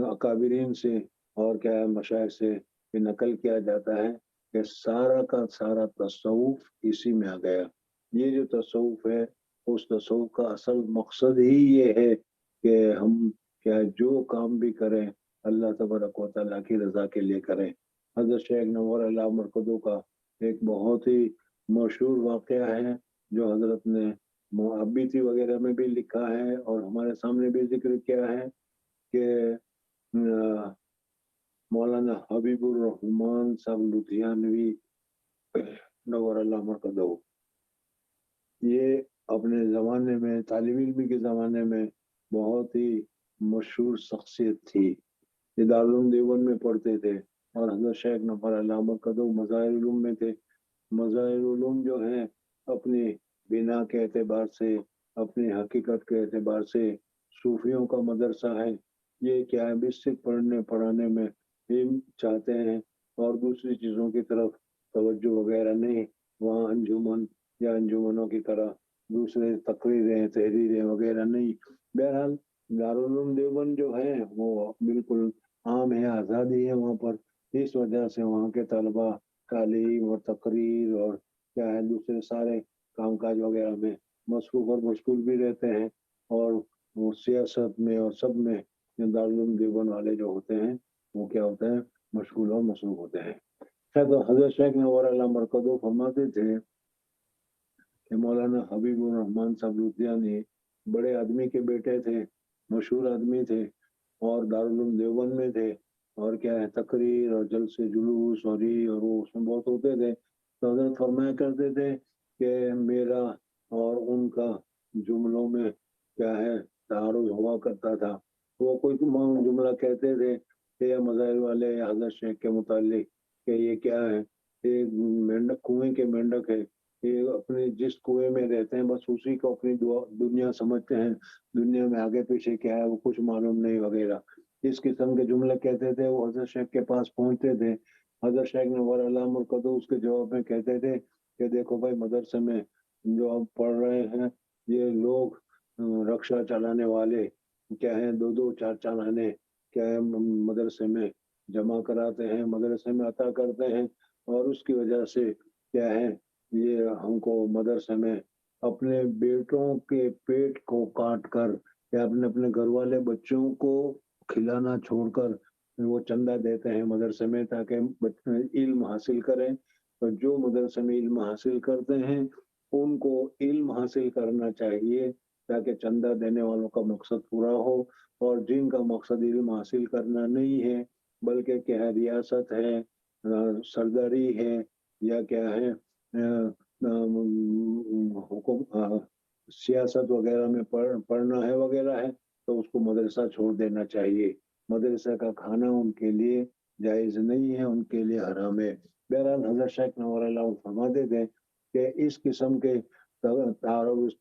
अकाबिरीन से और क्या है मशाइख से ये नकल किया जाता है कि सारा का सारा तसव्वुफ इसी में आ गया। ये जो तसव्वुफ है, उस तसव्वुफ का असल मकसद ही ये है कि हम क्या जो काम भी करें अल्लाह तबारक व तआला की रजा के लिए करें। हज़रत शेख नव्वर अल्लाह मरकज़ो का एक बहुत ही मशहूर वाक़या है जो हज़रत ने मुअब्बिती वगैरह में भी लिखा है और हमारे सामने भी जिक्र किया है कि मौलाना हबीबुर रहमान साहब लुधियानवी नव्वर अल्लाह मरकज़ो, ये अपने ज़माने में तालिब इल्मी के ज़माने में बहुत ही मशहूर शख्सियत थी। ये दारुल उलूम देवबंद में पढ़ते थे और हज़रत शेख नव्वर अल्लाह मरकज़ो मज़ाहिर उलूम में थे। मज़ाहिर उलूम जो है अपनी बिना के एतबार से, अपनी हकीकत के एतबार से सूफियों का मदरसा है। ये क्या है भी सिर्फ पढ़ने पढ़ाने में इल्म चाहते हैं और दूसरी चीज़ों की तरफ तवज्जो वगैरह नहीं। वहाँ अंजुमन या अंजुमनों की तरह दूसरे तकरीरें, तहरीरें वगैरह नहीं। बहरहाल दारुल उलूम देवबंद जो है वो बिल्कुल आम है, आज़ादी है वहाँ पर। इस वजह से वहाँ के तलबा तालीम और तकरीर और क्या है दूसरे सारे कामकाज वगैरह में मसरूफ़ और मशगूल भी रहते हैं, और वो सियासत में और सब में ये दारुल उलूम देवबंद वाले जो होते हैं वो क्या होते हैं मशगूल और मसरूफ़ होते हैं। खैर, तो हज़रत शेख नव्वर अल्लाह मरकज़ो फरमाते थे कि मौलाना हबीबुर रहमान साहब लुधियानी बड़े आदमी के बेटे थे, मशहूर आदमी थे और दारुल उलूम देवबंद में थे, और क्या है तकरीर और जलसे जुलूस और ये और वो उसमें बहुत होते थे। तो हज़रत फरमाया करते थे कि मेरा और उनका जुमलों में क्या है तारुज़ हुआ करता था। वो कोई जुमला कहते थे कि या मज़ाहिर वाले या हज़रत शेख के मुतालिक कि ये क्या है, ये मेंढक कुएं के मेंढक है, ये अपने जिस कुएं में रहते हैं बस उसी को अपनी दुनिया समझते हैं, दुनिया में आगे पीछे क्या है वो कुछ मालूम नहीं वगैरह। इस किस्म के जुमले कहते थे। वो हज़रत शेख के पास पहुंचते थे। हज़रत शेख नव्वर अल्लाह मरकज़ो उसके जवाब में कहते थे कि देखो भाई मदरसे में जो हम पढ़ रहे हैं ये लोग रक्षा चलाने वाले क्या है 2-2 4-4 आने क्या है मदरसे में जमा कराते हैं, मदरसे में अता करते हैं, और उसकी वजह से क्या है ये हमको मदरसे में अपने बेटों के पेट को काट कर या अपने अपने घर वाले बच्चों को खिलाना छोड़कर वो चंदा देते हैं मदरसे में ताकि बच्चे इल्म हासिल करें। तो जो मदरसे में इल्म हासिल करते हैं उनको इल्म हासिल करना चाहिए ताकि चंदा देने वालों का मकसद पूरा हो, और जिनका मकसद इल्म हासिल करना नहीं है बल्कि क्या है रियासत है, सरदारी है, या क्या है सियासत वगैरह में पढ़ना है वगैरह है, तो उसको मदरसा छोड़ देना चाहिए। मदरसा का खाना उनके लिए जायज़ नहीं है, उनके लिए हराम है। बहरहाल हज़रत शेख नव्वर अल्लाह फरमाते थे कि इस किस्म के तारुज़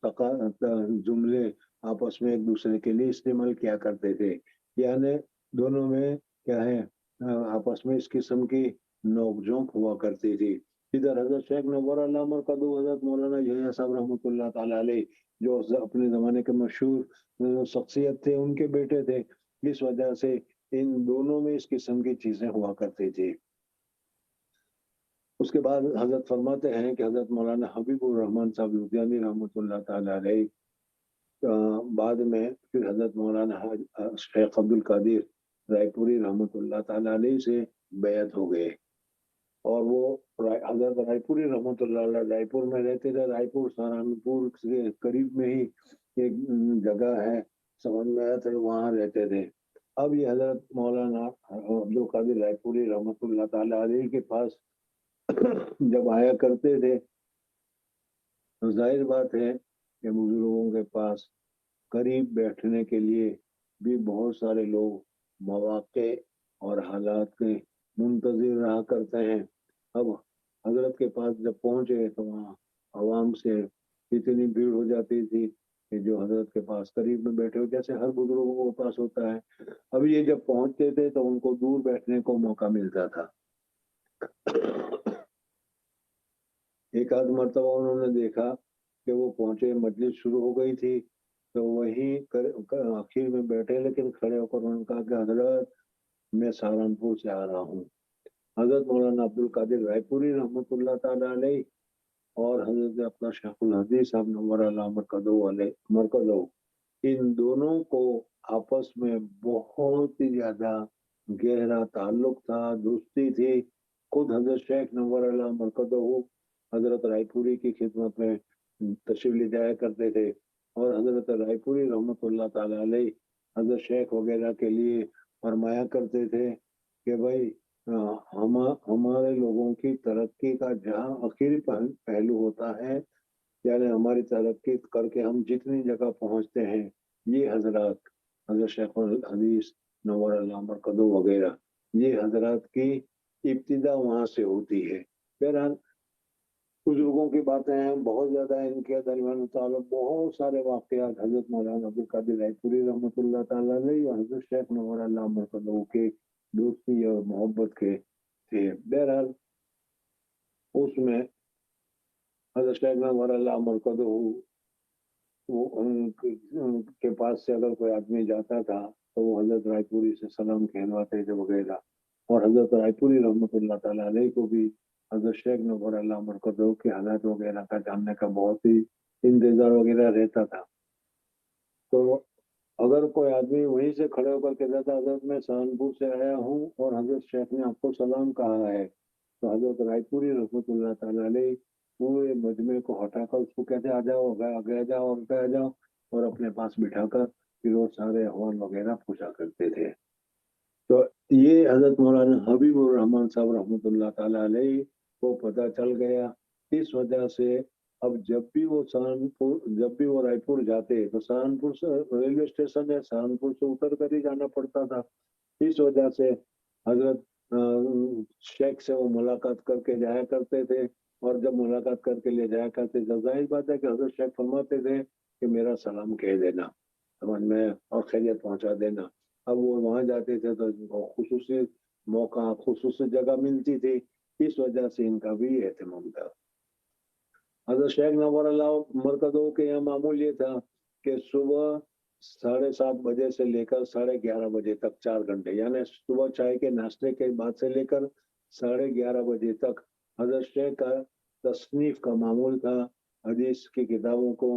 जुमले आपस में एक दूसरे के लिए इस्तेमाल किया करते थे, यानी दोनों में क्या है आपस में इस किस्म की नोक-झोंक हुआ करती थी। इधर हजरत शेख नव्वर अल्लाह मरकदहू हजरत मौलाना यहया साहब रहमतुल्लाह ताला अलैह जो अपने ज़माने के मशहूर शख्सियत थे उनके बेटे थे। इस वजह से इन दोनों में इस किस्म की चीज़ें हुआ करती थी। उसके बाद हजरत फरमाते हैं कि हजरत मौलाना हबीबुर रहमान साहब लुधियानी रहमतुल्लाह ताला अलैह बाद में फिर हजरत मौलाना शेख अब्दुल कादिर रायपुरी रहमतुल्लाह ताला अलैह से बैत हो गए और वो हजरत रायपुरी रहमतुल्लाह अलैह रायपुर में रहते थे। रायपुर सहारनपुर के करीब में ही एक जगह है, समझ में आया था, वहाँ रहते थे। अब ये हजरत मौलाना अब्दुल कादिर रायपुरी रहमतुल्लाह ताला अलैह के पास जब आया करते थे तो जाहिर बात है कि बुजुर्गों के पास करीब बैठने के लिए भी बहुत सारे लोग मौके और हालात के मुंतजिर रहा करते हैं। अब हजरत के पास जब पहुंचे तो वहाँ आवाम से इतनी भीड़ हो जाती थी कि जो हजरत के पास करीब में बैठे हो, जैसे हर बुजुर्गों के पास होता है। अब ये जब पहुंचते थे तो उनको दूर बैठने को मौका मिलता था। एक आध मरतबा उन्होंने देखा कि वो पहुंचे, मजलिस शुरू हो गई थी तो वहीं आखिर में बैठे, लेकिन खड़े होकर उन्होंने कहा कि हजरत मैं सहारनपुर से आ रहा हूँ। हजरत मौलाना अब्दुल कादिर रायपुरी रहमतुल्लाह ताला अलैह और हजरत अपना शेखुल हदीस साहब नव्वर अल्लाह मरकदहू इन दोनों को आपस में बहुत ही ज्यादा गहरा ताल्लुक था, दोस्ती थी। खुद हजरत शेख नव्वर अल्लाह मरकदहू हजरत रायपुरी की खिदमत में तशरीफ ले जाया करते थे और हजरत रायपुरी रहमतुल्लाह ताला अलैह हजरत शेख वगैरह के लिए फरमाया करते थे कि भाई हमारे लोगों की तरक्की का जहाँ आखिरी पहलू होता है, यानी हमारी तरक्की करके हम जितनी जगह पहुंचते हैं, ये हजरत हजरत शेखुल हदीस नव्वर अल्लाह मरकदहू वगैरह ये हजरत की इब्तिदा वहाँ से होती है। बहरहाल बुजुर्गों की बातें हैं बहुत ज्यादा, इनके दरमियान बहुत सारे वाकयात हजरत मौलाना अब्दुल कादिर रायपुरी रहमतुल्लाह ताला अलैह और हजरत शेख नव्वर अल्लाह मरकदहू के दोस्ती और मोहब्बत के थे। बहरहाल उसमें हजरत शेख नव्वर अल्लाह मरकदहू वो उनके पास से अगर कोई आदमी जाता था तो वो हजरत रायपुरी से सलाम कहलवाते थे वगैरह, और हजरत रायपुरी रहमतुल्लाह ताला अलैह को भी हजरत शेख नव्वर अल्लाह मरकदहू के हालात वगैरह का जानने का बहुत ही इंतजार वगैरह रहता था। तो अगर कोई आदमी वहीं से खड़े होकर कहता था हजरत मैं सहारनपुर से आया हूँ और हजरत शेख ने आपको सलाम कहा है, तो हजरत रायपुरी रहमतुल्लाह ताला अलैह पूरे मजमे को हटाकर उसको कहते आ जाओ आगे आ जाओ और अपने पास बिठाकर फिर वो सारे अहवाल वगैरह पूछा करते थे। तो ये हजरत मौलाना हबीबुर रहमान साहब रहमतुल्लाह ताला अलैह को पता चल गया। इस वजह से अब जब भी वो रायपुर जाते तो सहारनपुर से रेलवे स्टेशन है, सहारनपुर से उतर कर ही जाना पड़ता था। इस वजह से हजरत शेख से वो मुलाकात करके जाया करते थे और जब मुलाकात करके ले जाया करते थे जाहिर बात है कि हजरत शेख फरमाते थे कि मेरा सलाम कह देना, समझ में, और खैरियत पहुंचा देना। अब वो वहां जाते थे तो इनको खुसूसी मौका खुसूसी जगह मिलती थी, इस वजह से इनका भी एहतमाम था। हजरत शेख नव्वर अल्लाह मरकदहू के यहाँ मामूल ये था कि सुबह 7:30 बजे से लेकर 11:30 बजे तक 4 घंटे, यानी सुबह चाय के नाश्ते के बाद से लेकर 11:30 बजे तक हजरत शेख का तसनीफ का मामूल था, हदीस की किताबों को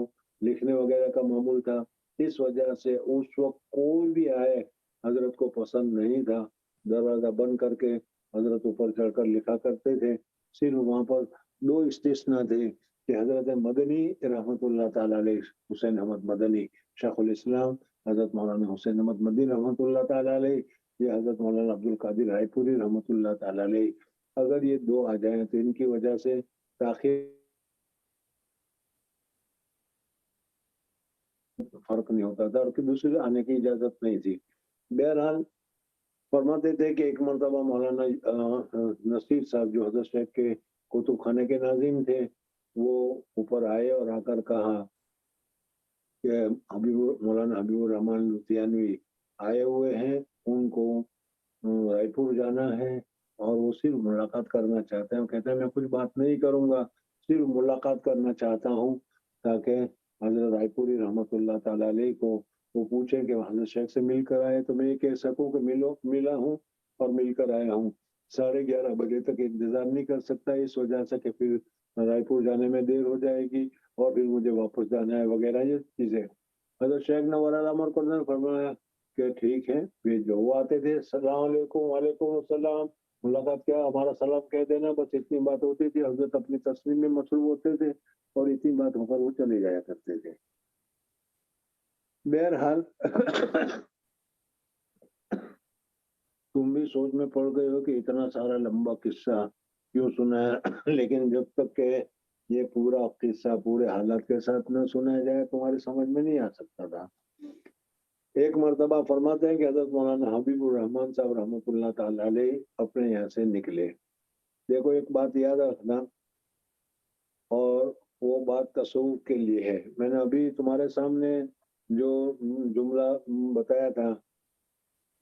लिखने वगैरह का मामूल था। इस वजह से उस वक्त कोई भी आए हजरत को पसंद नहीं था, दरवाजा बंद करके हजरत ऊपर चढ़कर लिखा करते थे। सिर्फ वहां पर 2 इस्तिस्ना थे कि हजरत मदनी रहमतुल्लाह ताला अलैह हुसैन अहमद मदनी शेखुल इस्लाम हजरत मौलाना हुसैन अहमद मदनी रहमतुल्लाह ताला अलैह या हजरत मौलाना अब्दुल कादिर रायपुरी रहमतुल्लाह ताला अलैह, अगर ये 2 आ जाए तो इनकी वजह से ताखिर फर्क नहीं होता था और कि दूसरे आने की इजाजत नहीं थी। बहरहाल फरमाते थे कि एक मरतबा मौलाना नसीर साहब जो हजरत शेख के कुतुब खाने के नाज़िम थे, वो ऊपर आए और आकर कहा कि मौलाना हबीबुर रहमान लुधियानवी आए हुए हैं, उनको रायपुर जाना है اور وہ صرف ملاقات کرنا چاہتے ہیں. وہ کہتے ہیں میں کچھ بات نہیں کروں گا, صرف ملاقات کرنا چاہتا ہوں, تاکہ حضرت رائے پوری رحمۃ اللہ تعالیٰ علیہ کو وہ پوچھیں کہ حضرت شیخ سے مل کر آئے, تو میں یہ کہہ سکوں کہ ملا ہوں اور مل کر آیا ہوں. 11:30 بجے تک انتظار نہیں کر سکتا, اس وجہ سے کہ پھر رائے پور جانے میں دیر ہو جائے گی اور پھر مجھے واپس جانا ہے وغیرہ یہ چیزیں. حضرت شیخ نور العمر کو نے فرمایا کہ ٹھیک ہے بھیجو. وہ آتے تھے, السلام علیکم, وعلیکم السلام, ملاقات کیا, ہمارا سلام کہہ دینا, بس اتنی بات ہوتی تھی. حضرت اپنی تصویر میں مصروف ہوتے تھے اور اتنی بات ہو کر وہ چلے جایا کرتے تھے. بہرحال تم بھی سوچ میں پڑ گئے ہو کہ اتنا سارا لمبا قصہ کیوں سنا ہے, لیکن جب تک کہ یہ پورا قصہ پورے حالات کے ساتھ نہ سنا جائے تمہاری سمجھ میں نہیں آ سکتا تھا. ایک مرتبہ فرماتے ہیں کہ حضرت مولانا حبیب الرحمان صاحب رحمۃ اللہ تعالی علیہ اپنے یہاں سے نکلے. دیکھو ایک بات یاد رکھنا, اور وہ بات تصوف کے لیے ہے. میں نے ابھی تمہارے سامنے جو جملہ بتایا تھا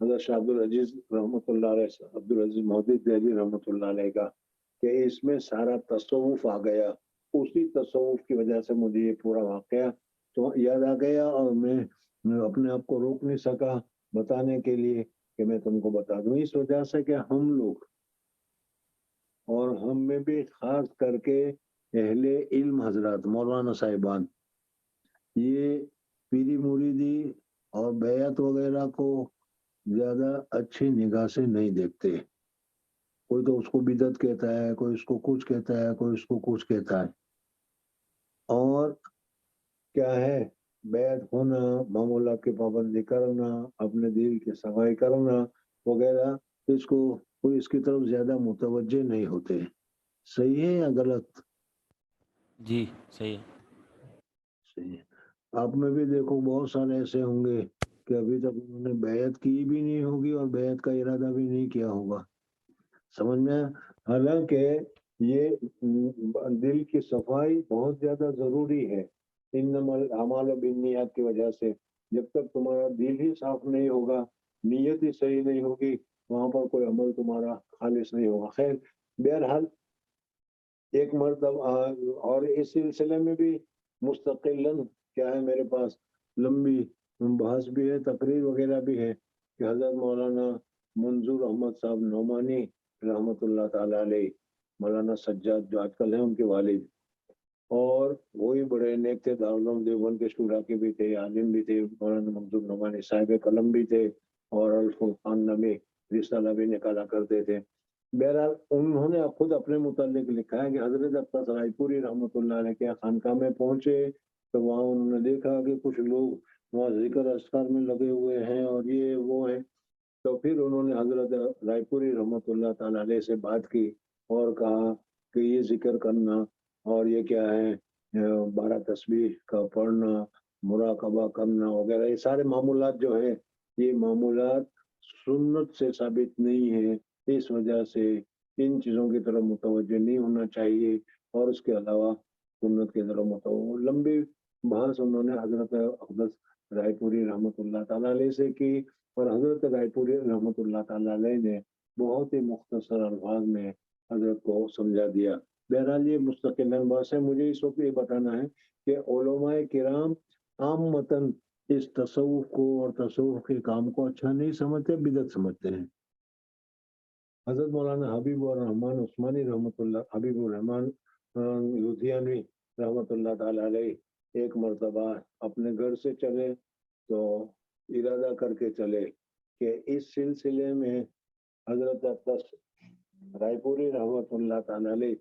حضرت شاہ عبد العزیز رحمۃ اللہ علیہ, عبد العزیز محدث دہلوی رحمۃ اللہ علیہ کا, کہ اس میں سارا تصوف آ گیا. اسی تصوف کی وجہ سے مجھے یہ پورا واقعہ تو یاد آ گیا, اور میں اپنے آپ کو روک نہیں سکا بتانے کے لیے کہ میں تم کو بتا دوں. اس وجہ سے کہ ہم لوگ اور ہم میں بھی خاص کر کے اہل علم حضرات مولانا صاحبان یہ پیری مریدی اور بیعت وغیرہ کو زیادہ اچھی نگاہ سے نہیں دیکھتے. کوئی تو اس کو بدعت کہتا ہے, کوئی اس کو کچھ کہتا ہے, کوئی اس کو کچھ کہتا ہے. اور کیا ہے, بیعت ہونا, معمولات کی پابندی کرنا, اپنے دل کی صفائی کرنا وغیرہ, اس کو کوئی اس کی طرف زیادہ متوجہ نہیں ہوتے. صحیح ہے یا غلط؟ جی صحیح ہے. صحیح ہے. آپ میں بھی دیکھو بہت سارے ایسے ہوں گے کہ ابھی تک انہوں نے بیعت کی بھی نہیں ہوگی اور بیعت کا ارادہ بھی نہیں کیا ہوگا. سمجھ میں, حالانکہ یہ دل کی صفائی بہت زیادہ ضروری ہے. انما الاعمال بالنیات کی وجہ سے جب تک تمہارا دل ہی صاف نہیں ہوگا, نیت ہی صحیح نہیں ہوگی, وہاں پر کوئی عمل تمہارا خالص نہیں ہوگا. خیر بہرحال ایک مرتبہ, اور اس سلسلے میں بھی مستقلاً کیا ہے میرے پاس لمبی بحث بھی ہے, تقریر وغیرہ بھی ہے, کہ حضرت مولانا منظور احمد صاحب نعمانی رحمۃ اللہ تعالی علیہ, مولانا سجاد جو آج کل ہیں ان کے والد, اور وہی بڑے نیک تھے, دارالعلوم دیوبند کے شورا کے بھی تھے, عالم بھی تھے. مولانا منظور نعمانی صاحب قلم بھی تھے اور الفرقان نامی رسالہ بھی نکالا کرتے تھے. بہرحال انہوں نے خود اپنے متعلق لکھا ہے کہ حضرت عباس رائے پوری رحمۃ اللہ علیہ کے خانقاہ میں پہنچے تو وہاں انہوں نے دیکھا کہ کچھ لوگ وہاں ذکر اذکار میں لگے ہوئے ہیں اور یہ وہ ہیں. تو پھر انہوں نے حضرت رائے پوری رحمۃ اللہ تعالی علیہ سے بات کی اور کہا کہ یہ ذکر کرنا اور یہ کیا ہے 12 تسبیح کا پڑھنا, مراقبہ کرنا وغیرہ, یہ سارے معمولات جو ہیں یہ معمولات سنت سے ثابت نہیں ہے. اس وجہ سے ان چیزوں کی طرف متوجہ نہیں ہونا چاہیے, اور اس کے علاوہ سنت کی طرف متوجہ. لمبی بحث انہوں نے حضرت اقدس رائے پوری رحمۃ اللہ تعالی علیہ سے کی, اور حضرت رائے پوری رحمۃ اللہ تعالی علیہ نے بہت ہی مختصر الفاظ میں حضرت کو سمجھا دیا. بہرحال یہ مستقل بحث ہے. مجھے اس وقت یہ بتانا ہے کہ علماء کرام عامتاً اس تصوف کو اور تصوف کے کام کو اچھا نہیں سمجھتے, بدعت سمجھتے ہیں. حضرت مولانا حبیب الرحمان عثمانی رحمۃ اللہ, حبیب الرحمان لدھیانوی رحمۃ اللہ تعالی علیہ ایک مرتبہ اپنے گھر سے چلے تو ارادہ کر کے چلے کہ اس سلسلے میں حضرت عباس رائے پوری رحمۃ اللہ تعالی علیہ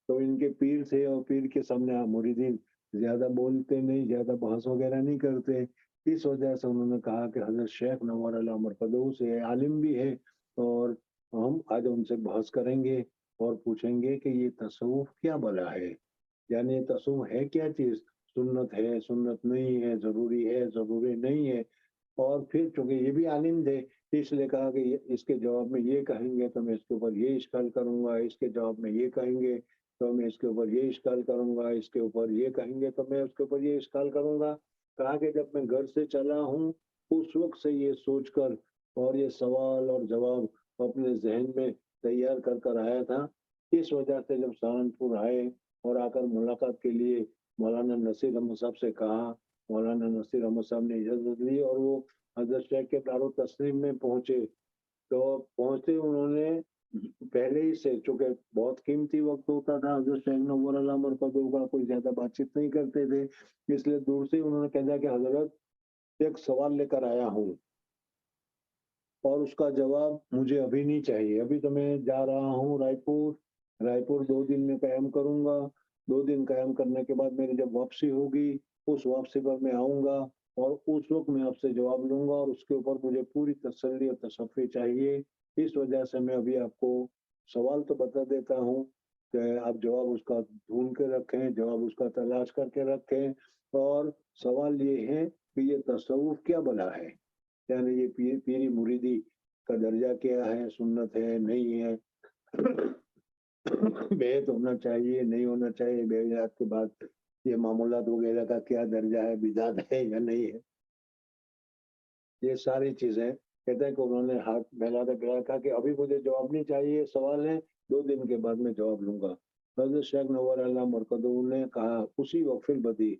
تو ان کے پیر تھے, اور پیر کے سامنے مریدین زیادہ بولتے نہیں, زیادہ بحث وغیرہ نہیں کرتے. اس وجہ سے انہوں نے کہا کہ حضرت شیخ نور اللہ مرقدو سے عالم بھی ہے, اور ہم آج ان سے بحث کریں گے اور پوچھیں گے کہ یہ تصوف کیا بلا ہے, یعنی تصوف ہے کیا چیز, سنت ہے, سنت نہیں ہے, ضروری ہے, ضروری نہیں ہے. اور پھر چونکہ یہ بھی عالم تھے اس لیے کہا کہ اس کے جواب میں یہ کہیں گے تو میں اس کے اوپر یہ اشکال کروں گا, اس کے جواب میں یہ کہیں گے تو میں اس کے اوپر یہ اشکال کروں گا, اس کے اوپر یہ کہیں گے تو میں اس کے اوپر یہ اشکال کروں گا. کہا کہ جب میں گھر سے چلا ہوں اس وقت سے یہ سوچ کر اور یہ سوال اور جواب اپنے ذہن میں तैयार कर आया था। इस वजह से जब सहारनपुर आए और आकर मुलाकात के लिए मौलाना नसीर अहमद साहब से कहा, मौलाना नसीर अहमद साहब ने इजाजत ली और वो हजरत शेख के दारुल तस्लीम में पहुंचे। तो पहुंचते उन्होंने पहले ही से, चूंकि बहुत कीमती वक्त होता था, हजरत शेख नव्वर अल्लाह मरकज़हू का कोई ज्यादा बातचीत नहीं करते थे, इसलिए दूर से उन्होंने कहा कि हजरत एक सवाल लेकर आया हूँ और उसका जवाब मुझे अभी नहीं चाहिए, अभी तो मैं जा रहा हूँ रायपुर 2 दिन में कायम करूंगा। 2 दिन कायम करने के बाद मेरी जब वापसी होगी, उस वापसी पर मैं आऊंगा और उस वक्त मैं आपसे जवाब लूंगा और उसके ऊपर मुझे पूरी तसल्ली और तसफ़ी चाहिए। इस वजह से मैं अभी आपको सवाल तो बता देता हूँ कि आप जवाब उसका ढूंढ के रखें, जवाब उसका तलाश करके रखें। और सवाल ये है कि ये तसव्वुफ क्या भला है, यानी ये पीरी मुरीदी का दर्जा क्या है, सुन्नत है नहीं है, बेहद होना चाहिए नहीं होना चाहिए, बेहद के बाद ये मामूलात वगैरह का क्या दर्जा है, बिदात है या नहीं है, ये सारी चीजें कहते हैं कि उन्होंने हाथ फैलाते फैला कहा कि अभी मुझे जवाब नहीं चाहिए, सवाल है 2 दिन के बाद मैं जवाब लूंगा। हज़रत शेख नव्वर अल्लाह मरकज़हू ने कहा उसी वक्त बदी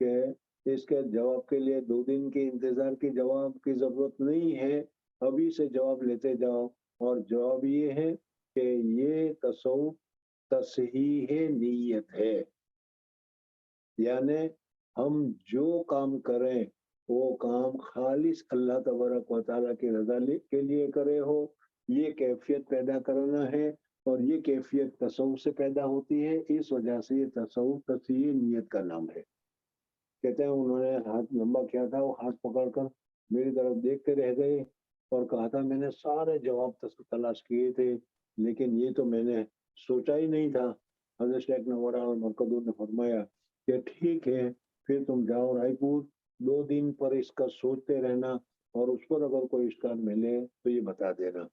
कि इसके जवाब के लिए 2 दिन के इंतजार की जवाब की जरूरत नहीं है, अभी से जवाब लेते जाओ। और जवाब ये है कि ये तसव्वुफ तसहीह नीयत है, यानी हम जो काम करें वो काम खालिस अल्लाह तबारक व तआला की रजा के लिए करे हो, ये कैफियत पैदा करना है। और ये कैफियत तसव्वुफ से पैदा होती है, इस वजह से ये तसव्वुफ तसहीह नीयत का नाम है। कहते हैं उन्होंने हाथ लंबा किया था, वो हाथ पकड़कर मेरी तरफ देखते रह गए और कहा था मैंने सारे जवाब तलाश किए थे, लेकिन ये तो मैंने सोचा ही नहीं था। हज़रत शेख नव्वर मरकज़हू ने फरमाया कि ठीक है, फिर तुम जाओ रायपुर, 2 दिन पर इसका सोचते रहना और उस पर अगर कोई इश्काल मिले तो ये बता देना।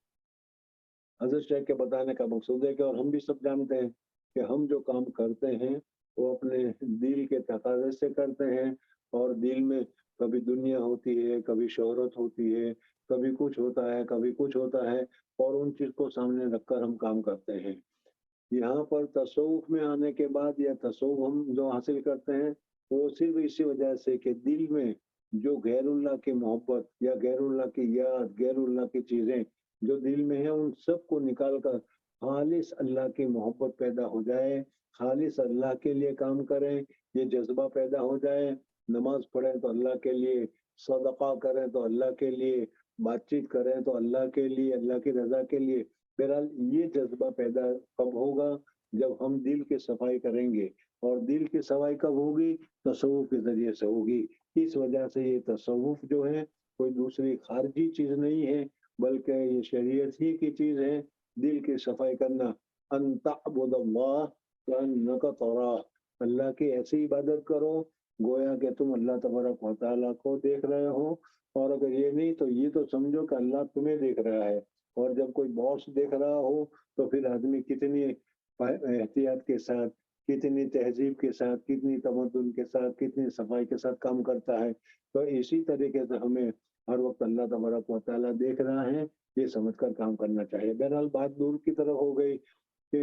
हज़रत शेख के बताने का मकसूद है कि और हम भी सब जानते हैं कि हम जो काम करते हैं वो अपने दिल के तकाज़े से करते हैं, और दिल में कभी दुनिया होती है, कभी शोहरत होती है, कभी कुछ होता है, कभी कुछ होता है, और उन चीज़ को सामने रखकर हम काम करते हैं। यहाँ पर तसव्वुफ में आने के बाद या तसव्वुफ हम जो हासिल करते हैं वो सिर्फ इसी वजह से कि दिल में जो गैरुल्लाह की मोहब्बत या गैरुल्लाह की याद, गैरुल्लाह की चीज़ें जो दिल में है, उन सब को निकाल कर खालिस अल्लाह की मोहब्बत पैदा हो जाए, खालिस अल्लाह के लिए काम करें, ये जज्बा पैदा हो जाए। नमाज पढ़ें तो अल्लाह के लिए, सदका करें तो अल्लाह के लिए, बातचीत करें तो अल्लाह के लिए, अल्लाह की रजा के लिए। बहरहाल ये जज्बा पैदा कब होगा, जब हम दिल की सफाई करेंगे, और दिल की सफाई कब होगी, तसव्वुफ के जरिए से होगी। इस वजह से ये तसव्वुफ जो है कोई दूसरी खारजी चीज नहीं है, बल्कि ये शरीयत ही की चीज है। दिल की सफाई करना, अन तअबुदल्लाह कअन्नका तराह, अल्लाह की ऐसी इबादत करो गोया कि तुम अल्लाह तबारक व तआला को देख रहे हो, और अगर ये नहीं तो ये तो समझो कि अल्लाह तुम्हें देख रहा है। और जब कोई बॉस देख रहा हो तो फिर आदमी कितनी एहतियात के साथ, कितनी तहजीब के साथ, कितनी तमद्दुन के साथ, कितनी सफाई के साथ काम करता है। तो इसी तरीके से हमें हर वक्त अल्लाह तबारक व तआला देख रहा है, ये समझकर काम करना चाहिए। बहरहाल बात दूर की तरफ हो गई कि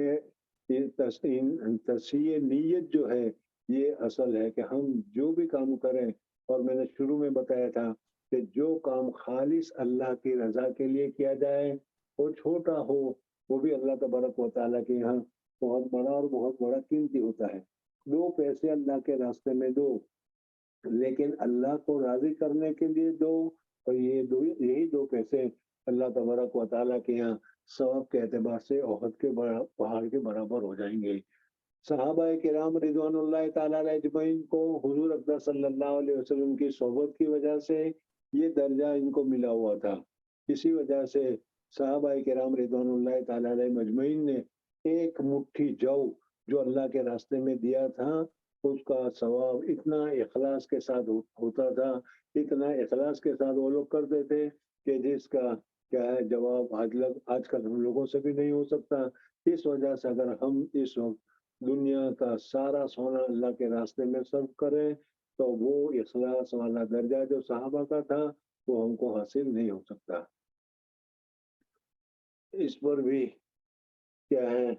ये तस्हीह नीयत जो है ये असल है कि हम जो भी काम करें, और मैंने शुरू में बताया था कि जो काम खालिस अल्लाह की रजा के लिए किया जाए, वो छोटा हो, वो भी अल्लाह तबारक व तआला के यहाँ बहुत बड़ा और बहुत बड़ा कीमती होता है। 2 पैसे अल्लाह के रास्ते में दो, लेकिन अल्लाह को राजी करने के लिए दो, और यही 2 पैसे अल्लाह तबारक व तआला के यहाँ सवाब के एतबार से ओहद के पहाड़ के बराबर हो जाएंगे। सहाबाए किराम रिज़वानुल्लाह ताला अलैहि अजमईन को हुजूर अक़दस सल्लल्लाहु अलैहि वसल्लम की सोहबत की वजह से ये दर्जा इनको मिला हुआ था। इसी वजह से सहाबाए किराम रिज़वानुल्लाह ताला अलैहि अजमईन ने एक मुट्ठी जौ जो अल्लाह के रास्ते में दिया था, उसका सवाब इतना इखलास के साथ होता था, इतना इखलास के साथ वो लोग करते थे कि जिसका क्या है जवाब आजकल हम लोगों से भी नहीं हो सकता। इस वजह से अगर हम इस वक्त दुनिया का सारा सोना अल्लाह के रास्ते में सर्व करें तो वो इखलास वाला दर्जा जो सहाबा का था वो हमको हासिल नहीं हो सकता। इस पर भी क्या है,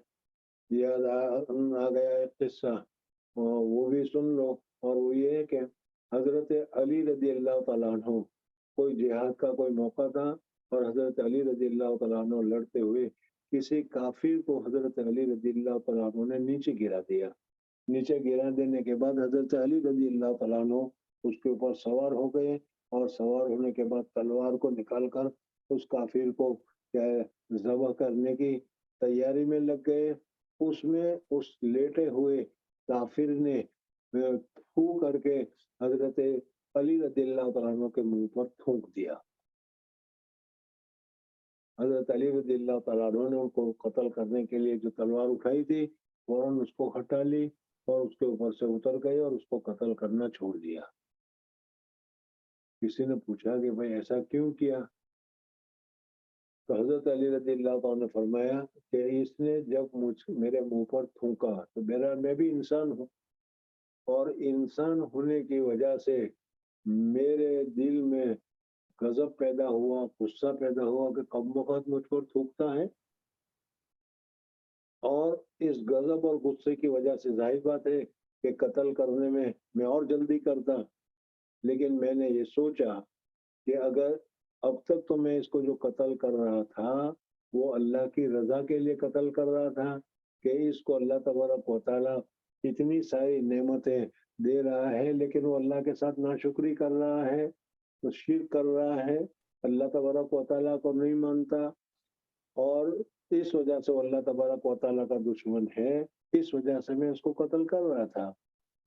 याद आ गया एक किस्सा, वो भी सुन लो। और वो ये है कि हजरत अली रजी अल्लाह तआला अन्हु, कोई जिहाद का कोई मौका था और हजरत अली रजी अल्लाह तआला अन्हु लड़ते हुए किसी काफिर को हजरत अली रजी अल्लाह तआला अन्हु ने नीचे गिरा दिया। नीचे गिरा देने के बाद हजरत अली रजी अल्लाह तआला अन्हु उसके ऊपर सवार हो गए और सवार होने के बाद तलवार को निकालकर उस काफिर को क्या है ज़बह करने की तैयारी में लग गए। उसमें उस लेटे हुए काफिर ने फू करके हजरत अली रज़ियल्लाहु तआला अन्हु के मुंह पर थूक दिया। हजरत अली रज़ियल्लाहु तआला अन्हु ने उनको कत्ल करने के लिए जो तलवार उठाई थी फौरन उसको हटा ली और उसके ऊपर से उतर गए और उसको कत्ल करना छोड़ दिया। किसी ने पूछा कि भाई ऐसा क्यों किया, तो हजरत अली रज़ियल्लाहु तआला ने फरमाया कि इसने जब मेरे मुंह पर थूका तो मैं भी इंसान हूँ और इंसान होने की वजह से मेरे दिल में गजब पैदा हुआ, गुस्सा पैदा हुआ कि कब वक्त मुझ पर थूकता है। और इस गजब और गुस्से की वजह से जाहिर बात है कि कत्ल करने में मैं और जल्दी करता, लेकिन मैंने ये सोचा कि अगर अब तक तो मैं इसको जो कत्ल कर रहा था वो अल्लाह की रजा के लिए कत्ल कर रहा था कि इसको अल्लाह तबारक व तआला इतनी सारी नेमतें दे रहा है लेकिन वो अल्लाह के साथ नाशुक्री कर रहा है, तो शिर्क कर रहा है, अल्लाह तबारक व तआला को नहीं मानता और इस वजह से वो अल्लाह तबारक व तआला का दुश्मन है। इस वजह से मैं उसको कत्ल कर रहा था,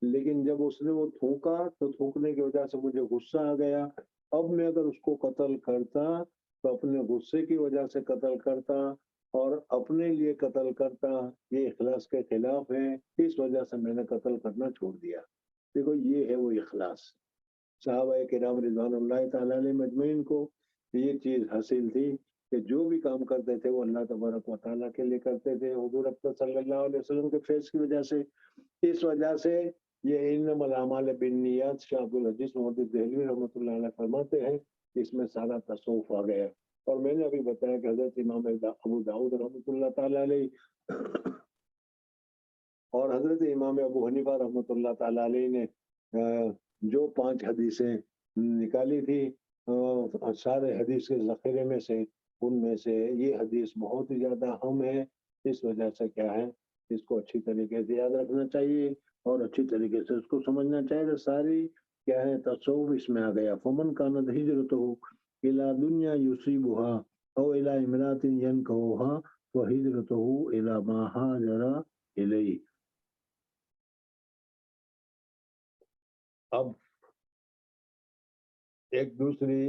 लेकिन जब उसने वो थूका तो थूकने की वजह से मुझे गुस्सा आ गया। अब मैं अगर उसको कत्ल करता तो अपने गुस्से की वजह से कत्ल करता और अपने लिए कत्ल करता, ये इखलास के खिलाफ है। इस वजह से मैंने कत्ल करना छोड़ दिया। देखो ये है वो इखलास। सहाबाए किराम रिज़वानुल्लाह तआला अलैहिम अजमईन को ये चीज़ हासिल थी कि जो भी काम करते थे वो अल्लाह तबारक व तआला के लिए करते थे। हुज़ूर अक़रम सल्लल्लाहु अलैहि वसल्लम के फैज़ की वजह से, इस वजह से ये इन्नमल अमाल बिन्नियात शाह अब्दुल अजीज मोहम्मद दहलवी रहमतुल्लाह अलैह फरमाते हैं, इसमें सारा तसव्वुफ आ गया। और मैंने अभी बताया कि हजरत इमाम अबू दाऊद रहमतुल्लाह ताला अलैह और हजरत इमाम अबू हनीफा रहमतुल्लाह ताला अलैह ने जो 5 हदीसें निकाली थी सारे हदीस के ज़ख़ीरे में से, उनमें से ये हदीस बहुत ही ज़्यादा अहम है। इस वजह से क्या है, इसको अच्छी तरीके से याद रखना चाहिए और अच्छी तरीके से उसको समझना चाहिए। तो सारी क्या है तसव्वुफ इसमें आ गया। फमन कानत हिजरतहु इला दुनिया युसीबुहा औ इला इमरातिन यनकहुहा व हिजरतहु इला मा हाजरा इलैहि। अब एक दूसरी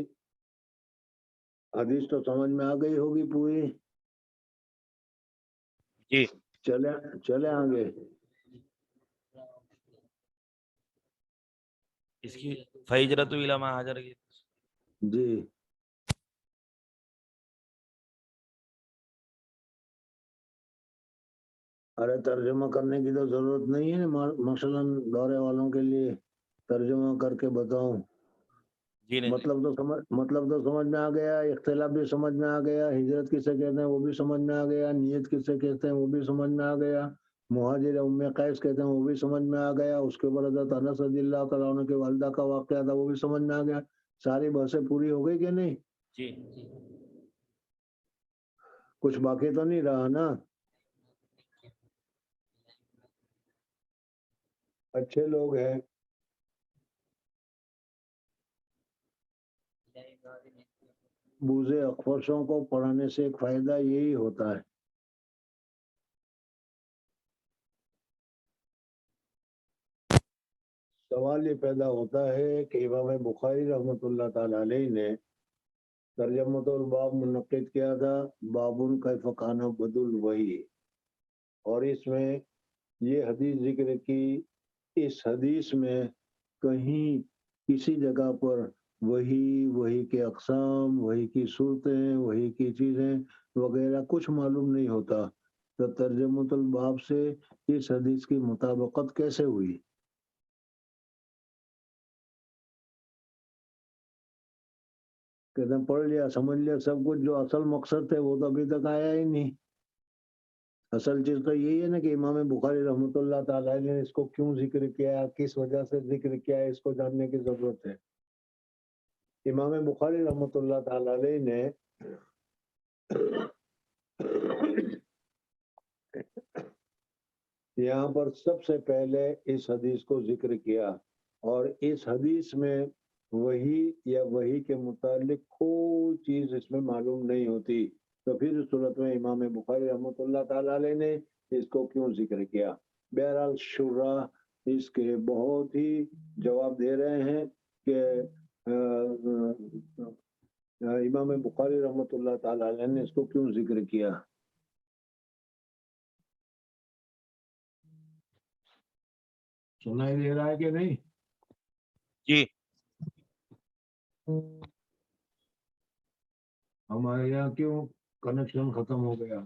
हदीस तो समझ में आ गई होगी पूरी। जी चले चले आगे। इसकी फहिजरत इला मा हाजर की जी अरे तर्जुमा करने की तो जरूरत नहीं है, मसलन दौरे वालों के लिए तर्जुमा करके बताऊं। जी नहीं मतलब तो समझ में आ गया, इख्तिलाफ भी समझ में आ गया, हिजरत किसे कहते हैं वो भी समझ में आ गया, नियत किसे कहते हैं वो भी समझ में आ गया, मुहाजिर उम्मे कैस कहते हैं वो भी समझ में आ गया, उसके ऊपर हज़रत अनस रज़ियल्लाहु तआला अन्हु के वालिदा का वाक़या था वो भी समझ में आ गया। सारी बहसें पूरी हो गई कि नहीं? जी कुछ बाकी तो नहीं रहा ना? अच्छे लोग हैं। बूज़े अखफशों को पढ़ाने से एक फायदा यही होता है, सवाल ये पैदा होता है कि इमाम बुखारी रहमतुल्लाह ताला अलैह ने तर्जमतुल बाब मुनक्किद किया था, बाबुन कैफ काना बदुल वही, और इसमें ये हदीस जिक्र की। इस हदीस में कहीं किसी जगह पर वही के अक़साम, वही की सूरतें, वही की चीज़ें वगैरह कुछ मालूम नहीं होता। तो तर्जमतुल बाब से इस हदीस की मुताबिकत कैसे हुई? कहते पढ़ लिया समझ लिया सब कुछ, जो असल मकसद थे वो तो अभी तक आया ही नहीं। اصل چیز تو یہی ہے نا کہ امام بخاری رحمۃ اللہ تعالی نے اس کو کیوں ذکر کیا، کس وجہ سے ذکر کیا، اس کو جاننے کی ضرورت ہے۔ امام بخاری رحمۃ اللہ تعالی نے یہاں پر سب سے پہلے اس حدیث کو ذکر کیا، اور اس حدیث میں وحی یا وحی کے متعلق کوئی چیز اس میں معلوم نہیں ہوتی، تو پھر اس صورت میں امام بخاری رحمۃ اللہ تعالی نے اس کو کیوں ذکر کیا؟ بہرحال شرح اس کے بہت ہی جواب دے رہے ہیں کہ امام بخاری رحمۃ اللہ تعالی نے اس کو کیوں ذکر کیا۔ سنائی دے رہا ہے کہ نہیں؟ جی ہمارے یہاں کیوں کنیکشن ختم ہو گیا؟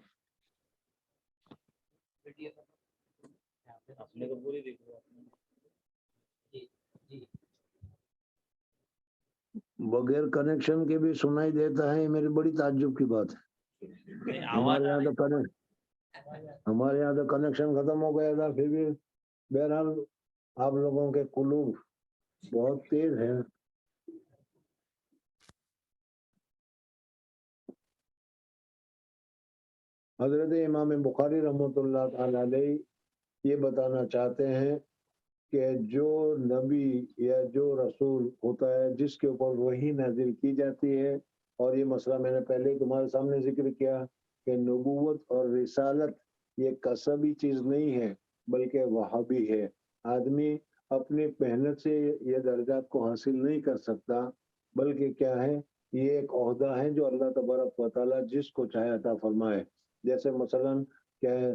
بغیر کنیکشن کے بھی سنائی دیتا ہے، یہ میری بڑی تعجب کی بات ہے۔ ہمارے یہاں تو کنیکشن ختم ہو گیا تھا، پھر بھی بہرحال آپ لوگوں کے قلوب بہت تیز ہیں۔ حضرت امام بخاری رحمۃ اللہ تعالی علیہ یہ بتانا چاہتے ہیں کہ جو نبی یا جو رسول ہوتا ہے جس کے اوپر وحی نازل کی جاتی ہے، اور یہ مسئلہ میں نے پہلے ہی تمہارے سامنے ذکر کیا کہ نبوت اور رسالت یہ کسبی چیز نہیں ہے بلکہ وہابی ہے۔ آدمی اپنی محنت سے یہ درجات کو حاصل نہیں کر سکتا، بلکہ کیا ہے، یہ ایک عہدہ ہے جو اللہ تبارک و تعالیٰ جس کو چاہے عطا فرمائے۔ جیسے مثلا کیا ہے،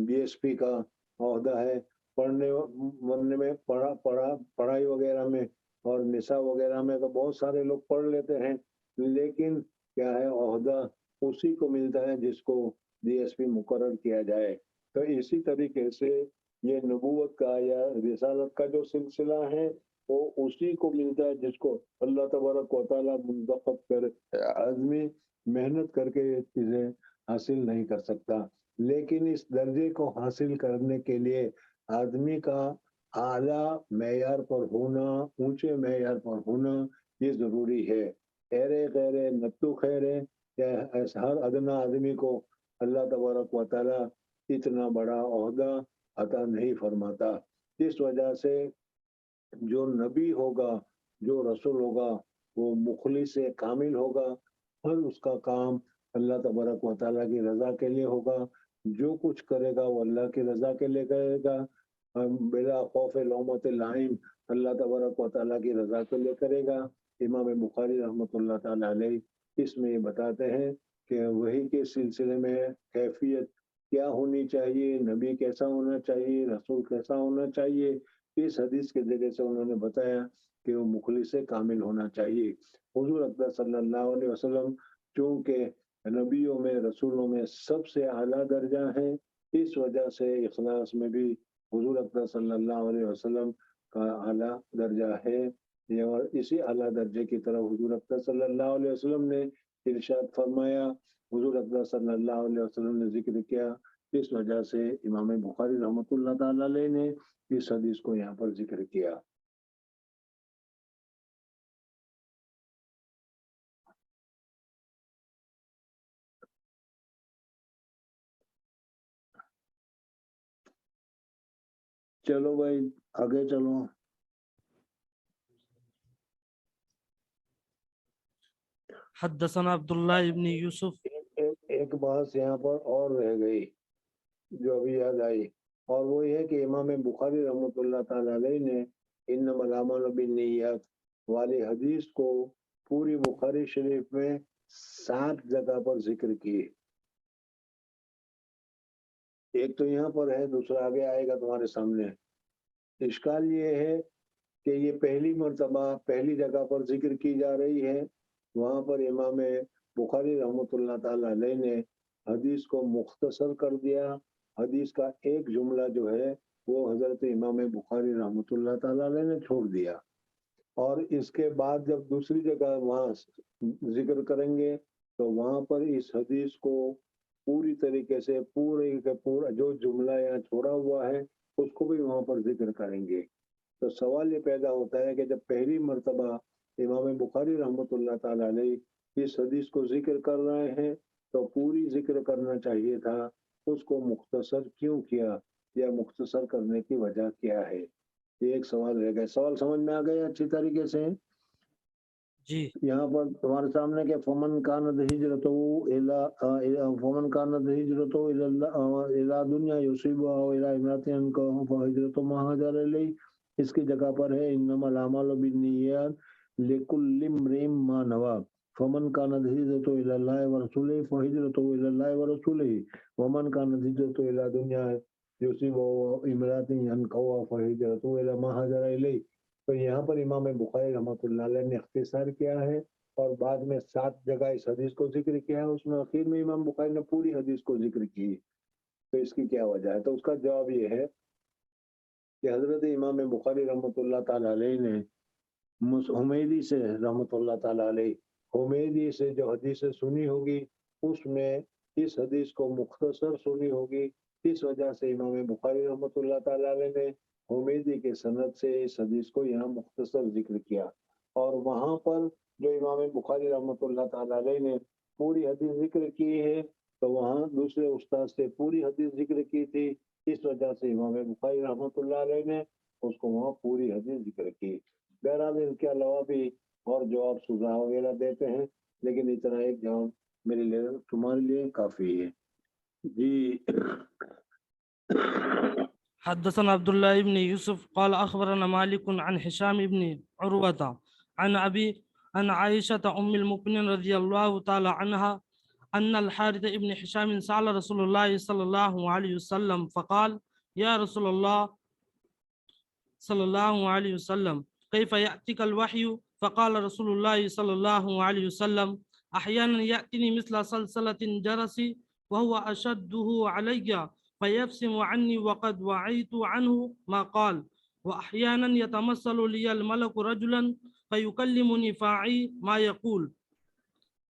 ڈی ایس پی کا عہدہ ہے، پڑھنے میں پڑھائی وغیرہ میں اور نساء وغیرہ میں تو بہت سارے لوگ پڑھ لیتے ہیں، لیکن کیا ہے، عہدہ اسی کو ملتا ہے جس کو ڈی ایس پی مقرر کیا جائے۔ تو اسی طریقے سے یہ نبوت کا یا رسالت کا جو سلسلہ ہے وہ اسی کو ملتا ہے جس کو اللہ تبارک و تعالیٰ منتخب کرے۔ آدمی محنت کر کے یہ چیزیں حاصل نہیں کر سکتا، لیکن اس درجے کو حاصل کرنے کے لیے آدمی کا اعلیٰ معیار پر ہونا، اونچے معیار پر ہونا یہ ضروری ہے۔ خیرے خیرے نتو خیرے، ہر ادنا آدمی کو اللہ تبارک و تعالیٰ اتنا بڑا عہدہ عطا نہیں فرماتا۔ اس وجہ سے جو نبی ہوگا، جو رسول ہوگا، وہ مخلص کامل ہوگا، ہر اس کا کام اللہ تبارک و تعالیٰ کی رضا کے لیے ہوگا، جو کچھ کرے گا وہ اللہ کی رضا کے لیے کرے گا، بلا خوف لومۃ لائم، اللہ تبارک و تعالیٰ کی رضا کے لیے کرے گا۔ امام بخاری رحمۃ اللہ تعالیٰ علیہ اس میں یہ بتاتے ہیں کہ وحی کے سلسلے میں کیفیت کیا ہونی چاہیے، نبی کیسا ہونا چاہیے، رسول کیسا ہونا چاہیے، اس حدیث کے ذریعے سے انہوں نے بتایا کہ وہ مخلص کامل ہونا چاہیے۔ حضور اکبر صلی اللہ علیہ وسلم چونکہ نبیوں میں، رسولوں میں سب سے اعلیٰ درجہ ہے، اس وجہ سے اخلاص میں بھی حضور اکبر صلی اللہ علیہ وسلم کا اعلیٰ درجہ ہے، اور اسی اعلیٰ درجے کی طرف حضور اکبر صلی اللہ علیہ وسلم نے ارشاد فرمایا، حضور اکبر صلی اللہ علیہ وسلم نے ذکر کیا۔ اس وجہ سے امام بخاری رحمۃ اللہ تعالی علیہ نے اس حدیث کو یہاں پر ذکر کیا۔ چلو بھائی آگے چلو۔ حدثنا عبداللہ ابن یوسف۔ ایک بات یہاں پر اور رہ گئی جو ابھی یاد آئی، اور وہ یہ ہے کہ امام بخاری رحمۃ اللہ تعالی علیہ نے انما الاعمال بالنیات والی حدیث کو پوری بخاری شریف میں 7 جگہ پر ذکر کی۔ ایک تو یہاں پر ہے، دوسرا آگے آئے گا تمہارے سامنے۔ اشکال یہ ہے کہ یہ پہلی مرتبہ پہلی جگہ پر ذکر کی جا رہی ہے، وہاں پر امام بخاری رحمۃ اللہ تعالی علیہ نے حدیث کو مختصر کر دیا۔ حدیث کا ایک جملہ جو ہے وہ حضرت امام بخاری رحمۃ اللہ تعالی علیہ نے چھوڑ دیا، اور اس کے بعد جب دوسری جگہ وہاں ذکر کریں گے تو وہاں پر اس حدیث کو पूरी तरीके से पूरे के पूरा जो जुमला यहाँ छोड़ा हुआ है उसको भी वहाँ पर जिक्र करेंगे। तो सवाल ये पैदा होता है कि जब पहली मर्तबा इमाम बुखारी रहमतुल्लाह ताला अलैह इस हदीस को जिक्र कर रहे हैं तो पूरी जिक्र करना चाहिए था, उसको मुख्तसर क्यों किया या मुख्तसर करने की वजह क्या है, ये एक सवाल रह गया। सवाल समझ में आ गया अच्छी तरीके से? जी यहाँ पर तुम्हारे सामने के फमन कानत हिजरतहु इला दुनिया युसीबुहा व इला इमरातिन यनकाहुहा फहिजरतुहु मा हाजर इलैहि। इसकी जगह पर है इन्नमल अमालु बिन्नियात लिकुल्लि इम्रिइन मा नवा। फमन कानत हिजरतुहु इलल्लाहि व रसूलिहि फहिजरतुहु इलल्लाहि व रसूलिहि वमन कानत हिजरतुहु इला दुनिया युसीबुहा व इमरातिन यनकाहुहा फहिजरतुहु इला मा हाजर इलैहि। तो यहाँ पर इमाम बुखारी रहमतुल्लाह अलैह ने इख्तिसार किया है और बाद में 7 जगह इस हदीस को जिक्र किया है, उसमें आखिर में इमाम बुखारी ने पूरी हदीस को जिक्र की। तो इसकी क्या वजह है? तो उसका जवाब ये है कि हजरत इमाम बुखारी रहमतुल्लाह ताला अलैह ने हुमैदी से रहमतुल्लाह ताला अलैह हुमैदी से जो हदीसें सुनी होगी उसमें इस हदीस को मुख्तसर सुनी होगी, इस वजह से इमाम बुखारी रहमतुल्लाह ताला अलैह ने हुमैदी के सनद से इस हदीस को यहाँ मुख्तसर जिक्र किया। और वहाँ पर जो इमाम बुखारी रहमतुल्लाह ताला अलैह ने पूरी हदीस जिक्र की है तो वहाँ दूसरे उस्ताद से पूरी हदीस जिक्र की थी, इस वजह से इमाम बुखारी रहमतुल्लाह अलैह ने उसको वहाँ पूरी हदीस जिक्र की। बहरहाल इनके अलावा भी और जवाब सुझाव वगैरह देते हैं, लेकिन इतना एक जवाब मेरे लिए तुम्हारे लिए काफी है जी। حدثنا عبد الله بن يوسف قال أخبرنا مالك عن هشام بن عروة عن أبي عن عائشة أم المؤمنين رضي الله تعالى عنها أن الحارث بن هشام سأل رسول الله صلى الله عليه وسلم فقال يا رسول الله صلى الله عليه وسلم كيف يأتيك الوحي؟ فقال رسول الله صلى الله عليه وسلم أحيانا يأتيني مثل سلسلة جرس وهو أشده علي فيبسم عني وقد وعيت عنه ما قال، وأحيانا يتمثل لي الملك رجلا فيكلمني فاعي ما يقول.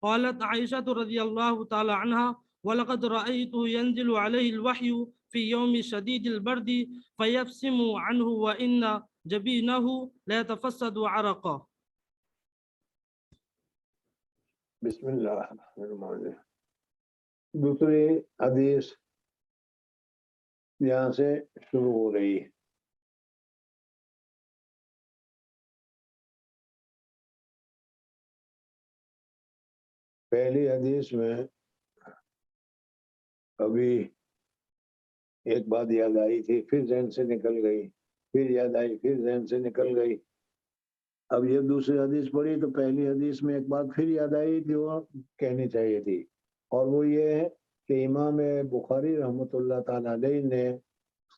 قالت عائشة رضي الله تعالى عنها ولقد رأيته ينزل عليه الوحي في يوم شديد البرد فيبسم عنه وإن جبينه لا يتفسد عرقا. बिस्मिल्लाह। दूसरी हदीस यहाँ से शुरू हो रही है। पहली हदीस में अभी एक बात याद आई थी, फिर जहन से निकल गई, फिर याद आई, फिर जहन से निकल गई। अब ये दूसरी हदीस पढ़ी तो पहली हदीस में एक बात फिर याद आई थी, वो कहनी चाहिए थी, और वो ये है कि इमाम बुखारी रहमतुल्लाह ताला अलैह ने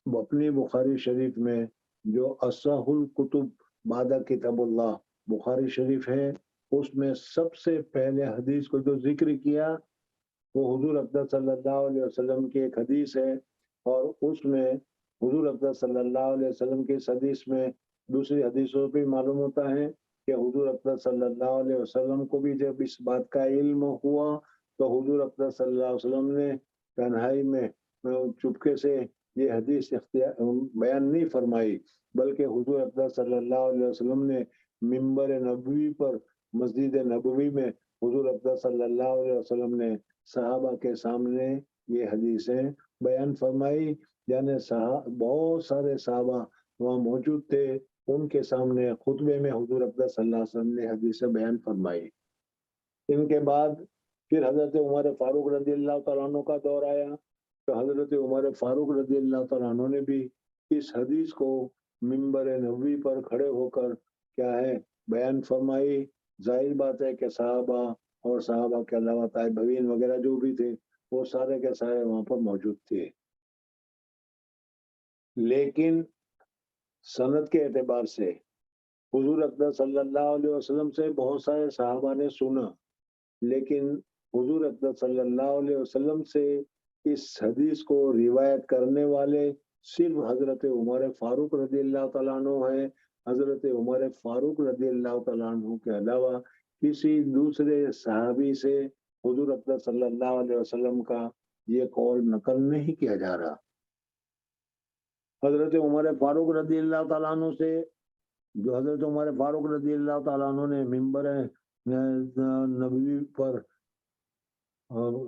अपनी बुखारी शरीफ में जो असहुल कुतुब बादा किताबुल्लाह बुखारी शरीफ है उसमें सबसे पहले हदीस को जो जिक्र किया वो हुजूर अक़दस सल्लल्लाहु अलैहि वसल्लम की एक हदीस है, और उसमें हुजूर अक़दस सल्लल्लाहु अलैहि वसल्लम की इस हदीस में दूसरी हदीसों पे मालूम होता है कि हुजूर अक़दस सल्लल्लाहु अलैहि वसल्लम को भी जब इस बात का इल्म हुआ तो हुजूर अक़दस सल्लल्लाहु अलैहि वसल्लम ने तन्हाई में चुपके से ये हदीस बयान नहीं फरमाई, बल्कि हुजूर अक़दस सल्लल्लाहु अलैहि वसल्लम ने मिंबर नबवी पर मस्जिद नबवी में हुजूर अक़दस सल्लल्लाहु अलैहि वसल्लम ने सहाबा के सामने ये हदीसें बयान फरमाई, यानी बहुत सारे सहाबा वहाँ मौजूद थे, उनके सामने खुतबे में हुजूर अक़दस सल्लल्लाहु अलैहि वसल्लम ने हदीसें बयान फरमाई। इनके बाद फिर हजरत उमर फारूक रज़ियल्लाहु तआला अन्हु का दौर आया, तो हजरत उमर फारूक रज़ियल्लाहु तआला अन्हु ने भी इस हदीस को मिंबर नबवी पर खड़े होकर क्या है बयान फरमाई। जाहिर बात है कि सहाबा और सहाबा के अलावा ताबिईन वगैरह जो भी थे वो सारे के सारे वहाँ पर मौजूद थे, लेकिन सनद के एतबार से हुजूर अक़दस सल्लल्लाहु अलैहि वसल्लम से बहुत सारे सहाबा ने सुना, लेकिन हुजूर अक़दस सल्लल्लाहु अलैहि वसल्लम से इस हदीस को रिवायत करने वाले सिर्फ हजरत उमर फारूक रज़ियल्लाहु तआला अन्हु हैं। हजरत उमर फारूक रज़ियल्लाहु तआला अन्हु के अलावा किसी दूसरे सहाबी से हुजूर अक़दस सल्लल्लाहु अलैहि वसल्लम का ये कौल नकल नहीं किया जा रहा। हजरत उमर फारूक रदी अल्लाह ताला अन्हु से, जो हजरत उमर फारूक रदी अल्लाह ताला अन्हु ने मिंबर नबवी पर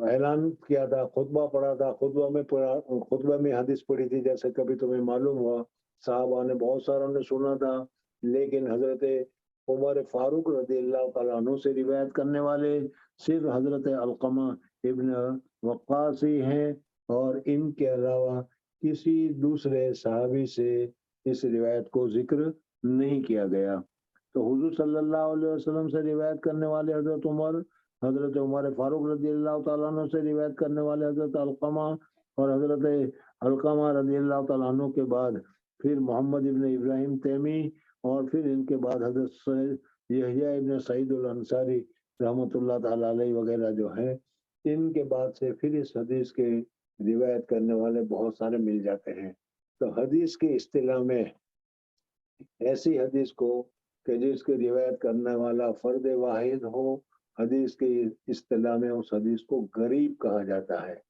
ऐलान किया था, खुतबा पढ़ा था, खुतबा में हदीस पढ़ी थी, जैसे कभी तुम्हें मालूम हुआ, साहबा ने बहुत सारों ने सुना था, लेकिन हजरत उमर फारूक रदी अल्लाह ताला अन्हु से रिवायत करने वाले सिर्फ हजरत अलकमा इब्न वक्कास ही हैं, और इनके अलावा किसी दूसरे सहाबी से इस रिवायत को जिक्र नहीं किया गया। तो हुजूर सल्लल्लाहु अलैहि वसल्लम से रिवायत करने वाले हजरत उमर फारूक रजी अल्लाह ताला अन्हु से रिवायत करने वाले हजरत अलकमा, और हजरत अलकमा रजी अल्लाह ताला अन्हु के बाद फिर मोहम्मद इब्न इब्राहिम तैमी, और फिर इनके बाद हजरत यहया इब्न सईद अल अंसारी रहमतुल्लाह ताला अलैहि वगैरह जो है, इनके बाद से फिर इस हदीस के रिवायत करने वाले बहुत सारे मिल जाते हैं। तो हदीस की इस्तिलाह में ऐसी हदीस को कि जिसकी रिवायत करने वाला फर्द वाहिद हो, हदीस की इस्तिलाह में उस हदीस को गरीब कहा जाता है।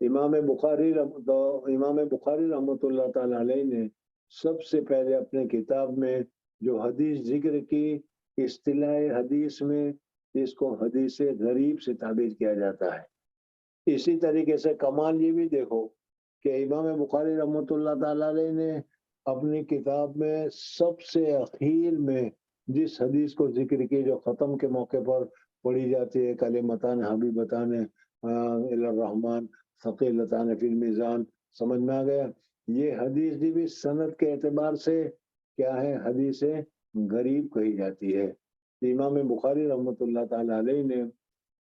इमाम बुखारी रहमतुल्लाह ताला अलैहि ने सबसे पहले अपने किताब में जो हदीस जिक्र की, इस्तिलाह हदीस में इसको हदीस गरीब से ताबीर किया जाता है। इसी तरीके से कमाल ये भी देखो कि इमाम बुखारी रहमतुल्लाह ताला अलैहि ने अपनी किताब में सबसे अखीर में जिस हदीस को जिक्र की, जो ख़त्म के मौके पर पढ़ी जाती है, कलिमतान हबीबतान इलर रहमान फ़क़ीलतान फिल मीज़ान, समझ में आ गया। ये हदीस भी सनद के एतबार से क्या है, हदीस गरीब कही जाती है। इमाम बुखारी रहमतुल्लाह ताला अलैहि ने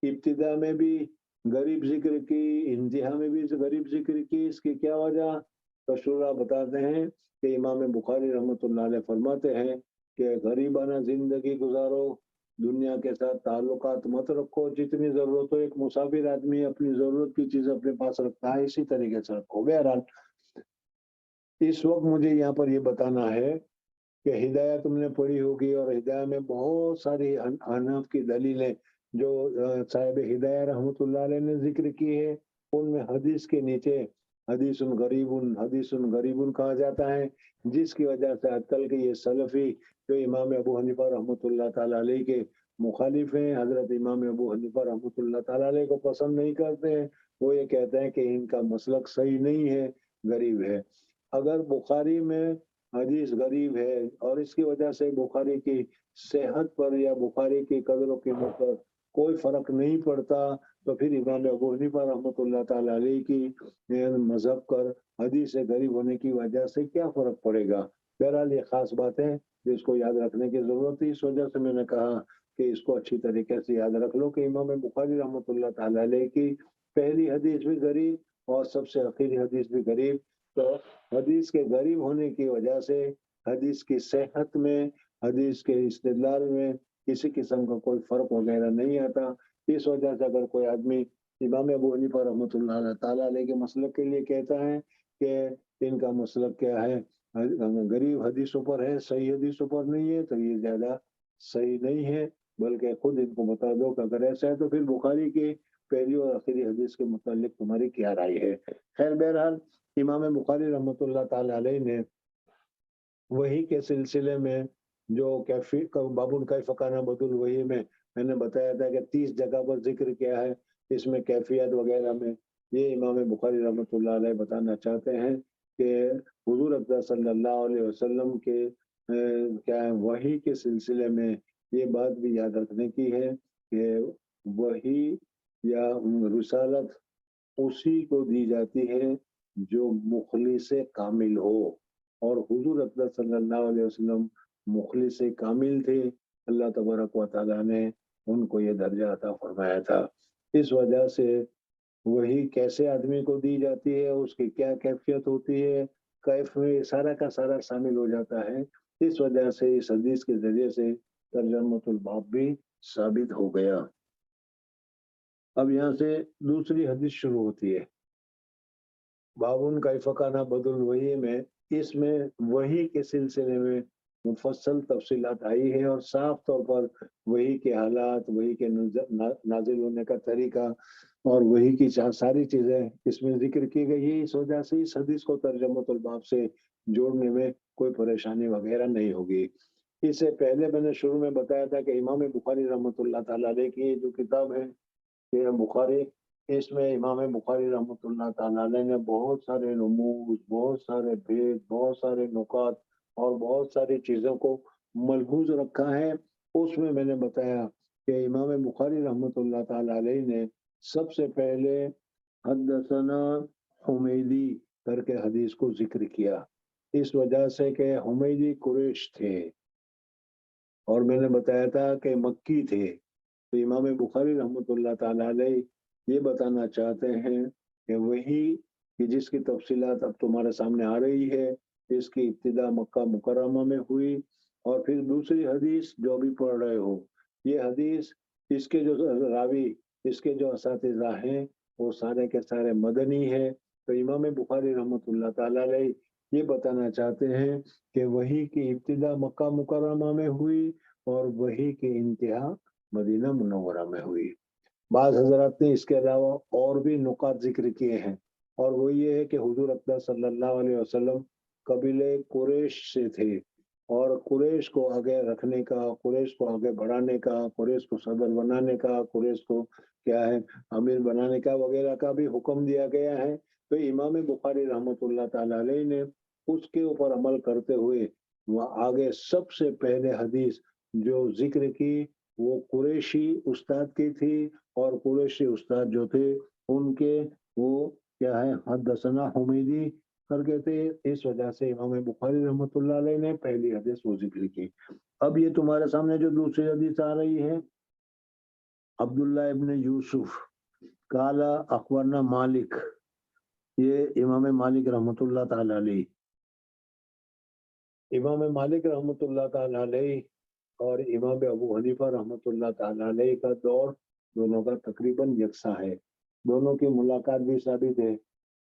इब्तिदा में भी गरीब जिक्र की, इंतहा में भी गरीब जिक्र की। इसकी क्या वजह? रसूलुल्लाह बताते हैं कि इमाम बुखारी रहमतुल्लाह अलैहि फरमाते हैं कि गरीबाना जिंदगी गुजारो, दुनिया के साथ ताल्लुकात मत रखो, जितनी जरूरत हो, एक मुसाफिर आदमी अपनी जरूरत की चीज अपने पास रखता है, इसी तरीके से रखो। बहरहाल इस वक्त मुझे यहाँ पर ये बताना है कि हिदाया तुमने पढ़ी होगी, और हिदाया में बहुत सारी हनाफ की दलीलें जो साहिब हिदाया रहमतुल्लाह अलैहि ने जिक्र की है, उनमें हदीस के नीचे हदीसुन गरीबुन कहा जाता है, जिसकी वजह से आजकल के ये सलफी जो इमाम अबू हनीफा रहमतुल्लाह ताला अलैहि के मुखालिफ हैं, हजरत इमाम अबू हनीफा रहमतुल्लाह ताला अलैहि को पसंद नहीं करते हैं, वो ये कहते हैं कि इनका मसलक सही नहीं है, गरीब है। अगर बुखारी में हदीस गरीब है और इसकी वजह से बुखारी की सेहत पर या बुखारी की कदर कीमत पर कोई फर्क नहीं पड़ता, तो फिर इमाम अबू हनीफा रहमतुल्लाह ताला अलैहि की मजहब पर हदीस गरीब होने की वजह से क्या फर्क पड़ेगा। बहरहाल ये खास बात है जिसको याद रखने की जरूरत है। इस वजह से मैंने कहा कि इसको अच्छी तरीके से याद रख लो कि इमाम बुखारी रहमतुल्लाह ताला अलैहि की पहली हदीस भी गरीब और सबसे आखिरी हदीस भी गरीब। तो हदीस के गरीब होने की वजह से हदीस की सेहत में, हदीस के इस्तेदलाल में किसी किस्म का कोई फर्क वगैरह नहीं आता। इस वजह से अगर कोई आदमी इमाम अबू हनीफा रहमतुल्लाह ताला अलैहि के मसलक के लिए कहता है कि इनका मसलक क्या है, गरीब हदीसों पर है, सही हदीसों पर नहीं है, तो ये ज्यादा सही नहीं है। बल्कि खुद इनको बता दो कि अगर ऐसा है तो फिर बुखारी की पहली और आखिरी हदीस के मुतालिक तुम्हारी क्या राय है। खैर बहरहाल इमाम बुखारी रहमतुल्लाह ताला अलैहि ने वही के सिलसिले में जो कैफी बाबुल कैफकाना बदुल वही में मैंने बताया था कि 30 जगह पर जिक्र किया है, इसमें कैफियत वगैरह में ये इमाम बुखारी रहमतुल्लाह अलैहि बताना चाहते हैं कि हुजूर अक़दस सल्लल्लाहु अलैहि वसल्लम के क्या है वही के सिलसिले में ये बात भी याद रखने की है कि वही या रिसालत उसी को दी जाती है जो मुखलिस कामिल हो, और हुजूर अक़दस सल्लल्लाहु अलैहि वसल्लम मुखलिस कामिल थे। अल्लाह तबारक व तआला ने उनको ये दर्जा अता फरमाया था। इस वजह से वही कैसे आदमी को दी जाती है, उसकी क्या कैफियत होती है, कैफ में सारा का सारा शामिल हो जाता है। इस वजह से इस हदीस के जरिए से तर्जमतुल बाब भी साबित हो गया। अब यहाँ से दूसरी हदीस शुरू होती है, बाबुन कैफकाना बदुल वही में। इसमें वही के सिलसिले में मुफस्सल तफसीलात आई है और साफ तौर पर वही के हालात, वही के नाजिल होने का तरीका اور وہی کی ساری چیزیں اس میں ذکر کی گئی ہے. اس وجہ سے اس حدیث کو ترجمۃ الباب سے جوڑنے میں کوئی پریشانی وغیرہ نہیں ہوگی. اس سے پہلے میں نے شروع میں بتایا تھا کہ امام بخاری رحمۃ اللہ تعالی علیہ کی جو کتاب ہے یہ بخاری، اس میں امام بخاری رحمۃ اللہ تعالی علیہ نے بہت سارے رموز، بہت سارے بھید، بہت سارے نکات اور بہت ساری چیزوں کو ملحوظ رکھا ہے. اس میں نے بتایا کہ امام بخاری رحمۃ اللہ تعالی علیہ نے سب سے پہلے حدثنا حمیدی کر کے حدیث کو ذکر کیا، اس وجہ سے کہ حمیدی قریش تھے اور میں نے بتایا تھا کہ مکی تھے. تو امام بخاری رحمۃ اللہ تعالی علیہ یہ بتانا چاہتے ہیں کہ وہی کہ جس کی تفصیلات اب تمہارے سامنے آ رہی ہے، اس کی ابتدا مکہ مکرمہ میں ہوئی. اور پھر دوسری حدیث جو بھی پڑھ رہے ہو، یہ حدیث اس کے جو راوی، اس کے جو اساتذہ ہیں وہ سارے کے سارے مدنی ہیں. تو امام بخاری رحمۃ اللہ تعالی علیہ یہ بتانا چاہتے ہیں کہ وہی کی ابتدا مکہ مکرمہ میں ہوئی اور وہی کی انتہا مدینہ منورہ میں ہوئی. بعض حضرات نے اس کے علاوہ اور بھی نکات ذکر کیے ہیں، اور وہ یہ ہے کہ حضور اکرم صلی اللہ علیہ وسلم قبیلے قریش سے تھے، اور قریش کو آگے رکھنے کا، قریش کو آگے بڑھانے کا، قریش کو صدر بنانے کا، قریش کو کیا ہے امیر بنانے کا وغیرہ کا بھی حکم دیا گیا ہے. تو امام بخاری رحمۃ اللہ تعالی علیہ نے اس کے اوپر عمل کرتے ہوئے وہ آگے سب سے پہلے حدیث جو ذکر کی وہ قریشی استاد کی تھی، اور قریشی استاد جو تھے ان کے وہ کیا ہے حدثنا حمیدی کر کے تھے. اس وجہ سے امام بخاری رحمۃ اللہ علیہ نے پہلی حدیث وہ ذکر کی. اب یہ تمہارے سامنے جو دوسری حدیث آ رہی ہے، عبداللہ ابن یوسف قالا اخبرنا مالک، یہ امام مالک رحمۃ اللہ تعالی علیہ، امام مالک رحمۃ اللہ تعالی علیہ اور امام ابو حنیفہ رحمۃ اللہ تعالی علیہ کا دور دونوں کا تقریباً یکساں ہے. دونوں کی ملاقات بھی ثابت ہے.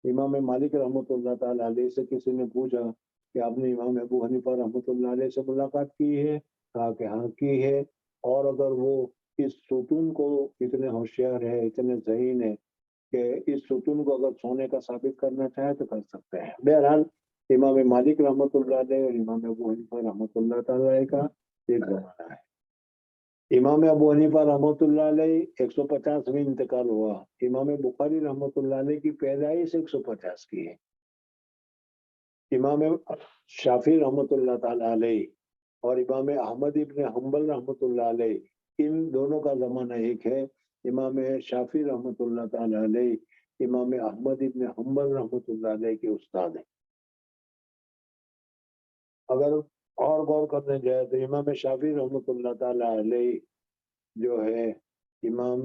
امام مالک رحمۃ اللہ تعالی علیہ سے کسی نے پوچھا کہ آپ نے امام ابو حنیفہ رحمۃ اللہ علیہ سے ملاقات کی ہے؟ کہا کہ ہاں کی ہے. اور اگر وہ اس ستون کو اتنے ہوشیار ہے، اتنے ذہین ہے کہ اس ستون کو اگر سونے کا ثابت کرنا چاہے تو کر سکتے ہیں. بہرحال امام مالک رحمۃ اللہ علیہ اور امام ابو حنیفہ رحمۃ اللہ تعالی علیہ کا ایک زمانہ ہے. امام ابو حنیفہ رحمۃ اللہ علیہ 150 میں انتقال ہوا. امام بخاری رحمۃ اللہ علیہ کی پیدائش 150 کی ہے. امام شافعی رحمۃ اللہ تعالی علیہ اور امام احمد ابن حنبل رحمۃ اللہ علیہ، ان دونوں کا زمانہ ایک ہے. امام شافعی رحمۃ اللہ تعالی علیہ امام احمد ابن حنبل رحمۃ اللہ علیہ کے استاد ہیں. اگر اور غور کرنے جائے تو امام شافعی رحمۃ اللہ تعالی علیہ جو ہے امام